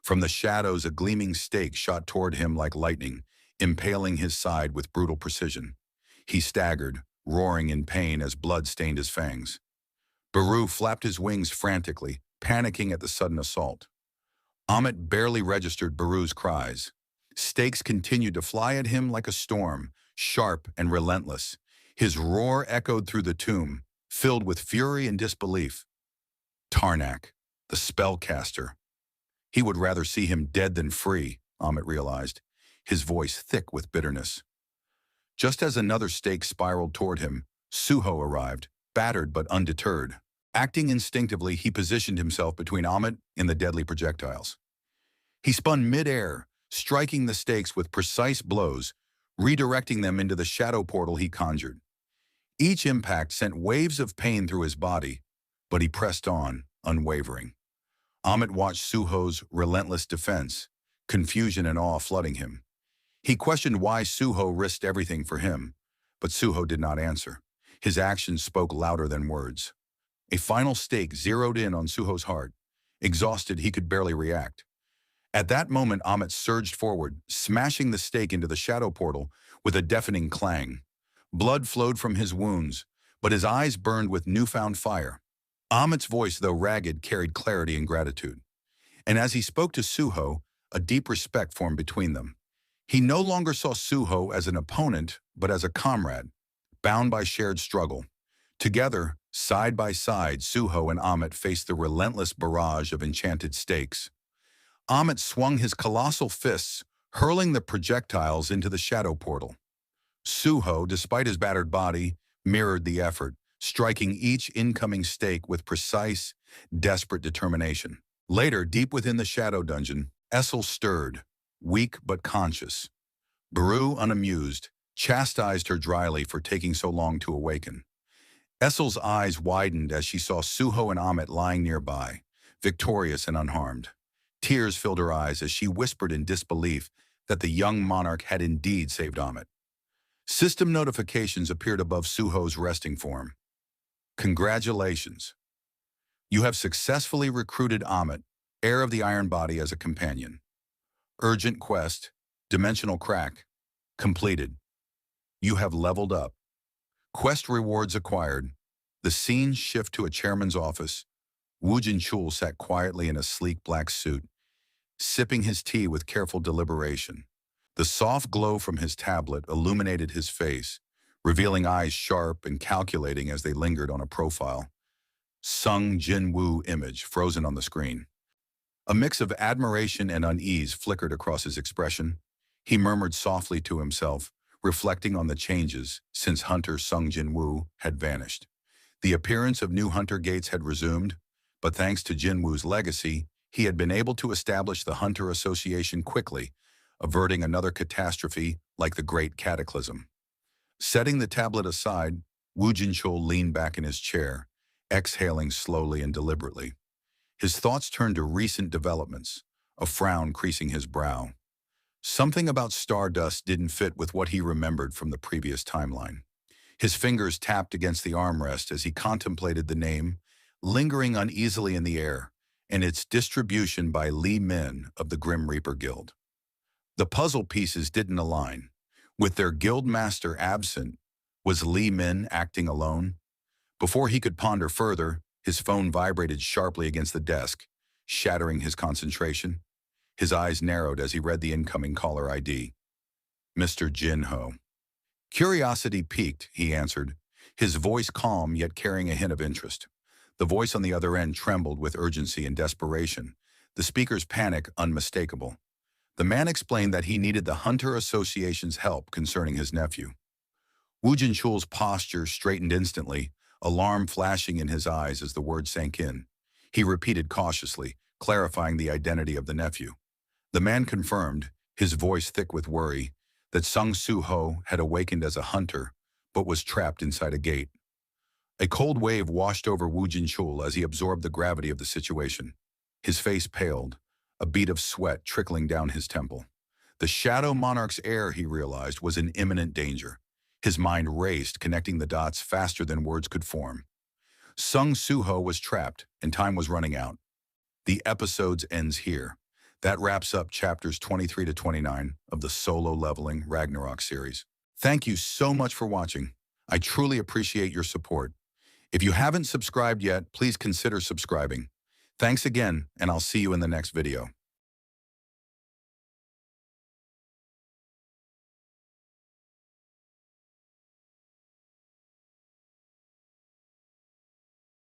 From the shadows, a gleaming stake shot toward him like lightning, impaling his side with brutal precision. He staggered, roaring in pain as blood stained his fangs. Baru flapped his wings frantically, panicking at the sudden assault. Amit barely registered Baru's cries. Stakes continued to fly at him like a storm, sharp and relentless. His roar echoed through the tomb, filled with fury and disbelief. Tarnak, the spellcaster. He would rather see him dead than free, Amit realized, his voice thick with bitterness. Just as another stake spiraled toward him, Suho arrived, battered but undeterred. Acting instinctively, he positioned himself between Amit and the deadly projectiles. He spun mid-air, striking the stakes with precise blows, redirecting them into the shadow portal he conjured. Each impact sent waves of pain through his body, but he pressed on, unwavering. Amit watched Suho's relentless defense, confusion and awe flooding him. He questioned why Suho risked everything for him, but Suho did not answer. His actions spoke louder than words. A final stake zeroed in on Suho's heart. Exhausted, he could barely react. At that moment, Amit surged forward, smashing the stake into the shadow portal with a deafening clang. Blood flowed from his wounds, but his eyes burned with newfound fire. Amit's voice, though ragged, carried clarity and gratitude. And as he spoke to Suho, a deep respect formed between them. He no longer saw Suho as an opponent, but as a comrade, bound by shared struggle. Together, side by side, Suho and Amit faced the relentless barrage of enchanted stakes. Amit swung his colossal fists, hurling the projectiles into the shadow portal. Suho, despite his battered body, mirrored the effort, striking each incoming stake with precise, desperate determination. Later, deep within the shadow dungeon, Essel stirred, weak but conscious. Baru, unamused, chastised her dryly for taking so long to awaken. Essel's eyes widened as she saw Suho and Amit lying nearby, victorious and unharmed. Tears filled her eyes as she whispered in disbelief that the young monarch had indeed saved Amit. System notifications appeared above Suho's resting form. Congratulations. You have successfully recruited Amit, heir of the Iron Body, as a companion. Urgent quest, dimensional crack, completed. You have leveled up. Quest rewards acquired. The scenes shift to a chairman's office. Woo Jin-chul sat quietly in a sleek black suit, sipping his tea with careful deliberation. The soft glow from his tablet illuminated his face, revealing eyes sharp and calculating as they lingered on a profile. Sung Jin-woo image frozen on the screen. A mix of admiration and unease flickered across his expression. He murmured softly to himself, reflecting on the changes since Hunter Sung Jin-woo had vanished. The appearance of new Hunter Gates had resumed, but thanks to Jin-woo's legacy, he had been able to establish the Hunter Association quickly, averting another catastrophe like the Great Cataclysm. Setting the tablet aside, Woo Jin-chul leaned back in his chair, exhaling slowly and deliberately. His thoughts turned to recent developments, a frown creasing his brow. Something about Stardust didn't fit with what he remembered from the previous timeline. His fingers tapped against the armrest as he contemplated the name, lingering uneasily in the air, and its distribution by Li Min of the Grim Reaper Guild. The puzzle pieces didn't align. With their guild master absent, was Li Min acting alone? Before he could ponder further, his phone vibrated sharply against the desk, shattering his concentration. His eyes narrowed as he read the incoming caller ID. Mr. Jin-ho. Curiosity piqued, he answered, his voice calm yet carrying a hint of interest. The voice on the other end trembled with urgency and desperation, the speaker's panic unmistakable. The man explained that he needed the Hunter Association's help concerning his nephew. Woo Jin-chul's posture straightened instantly, alarm flashing in his eyes as the word sank in. He repeated cautiously, clarifying the identity of the nephew. The man confirmed, his voice thick with worry, that Sung Soo-ho had awakened as a hunter, but was trapped inside a gate. A cold wave washed over Woo Jin-chul as he absorbed the gravity of the situation. His face paled, a bead of sweat trickling down his temple. The Shadow Monarch's heir, he realized, was in imminent danger. His mind raced, connecting the dots faster than words could form. Sung Soo-ho was trapped, and time was running out. The episode ends here. That wraps up chapters 23 to 29 of the Solo Leveling Ragnarok series. Thank you so much for watching. I truly appreciate your support. If you haven't subscribed yet, please consider subscribing. Thanks again, and I'll see you in the next video.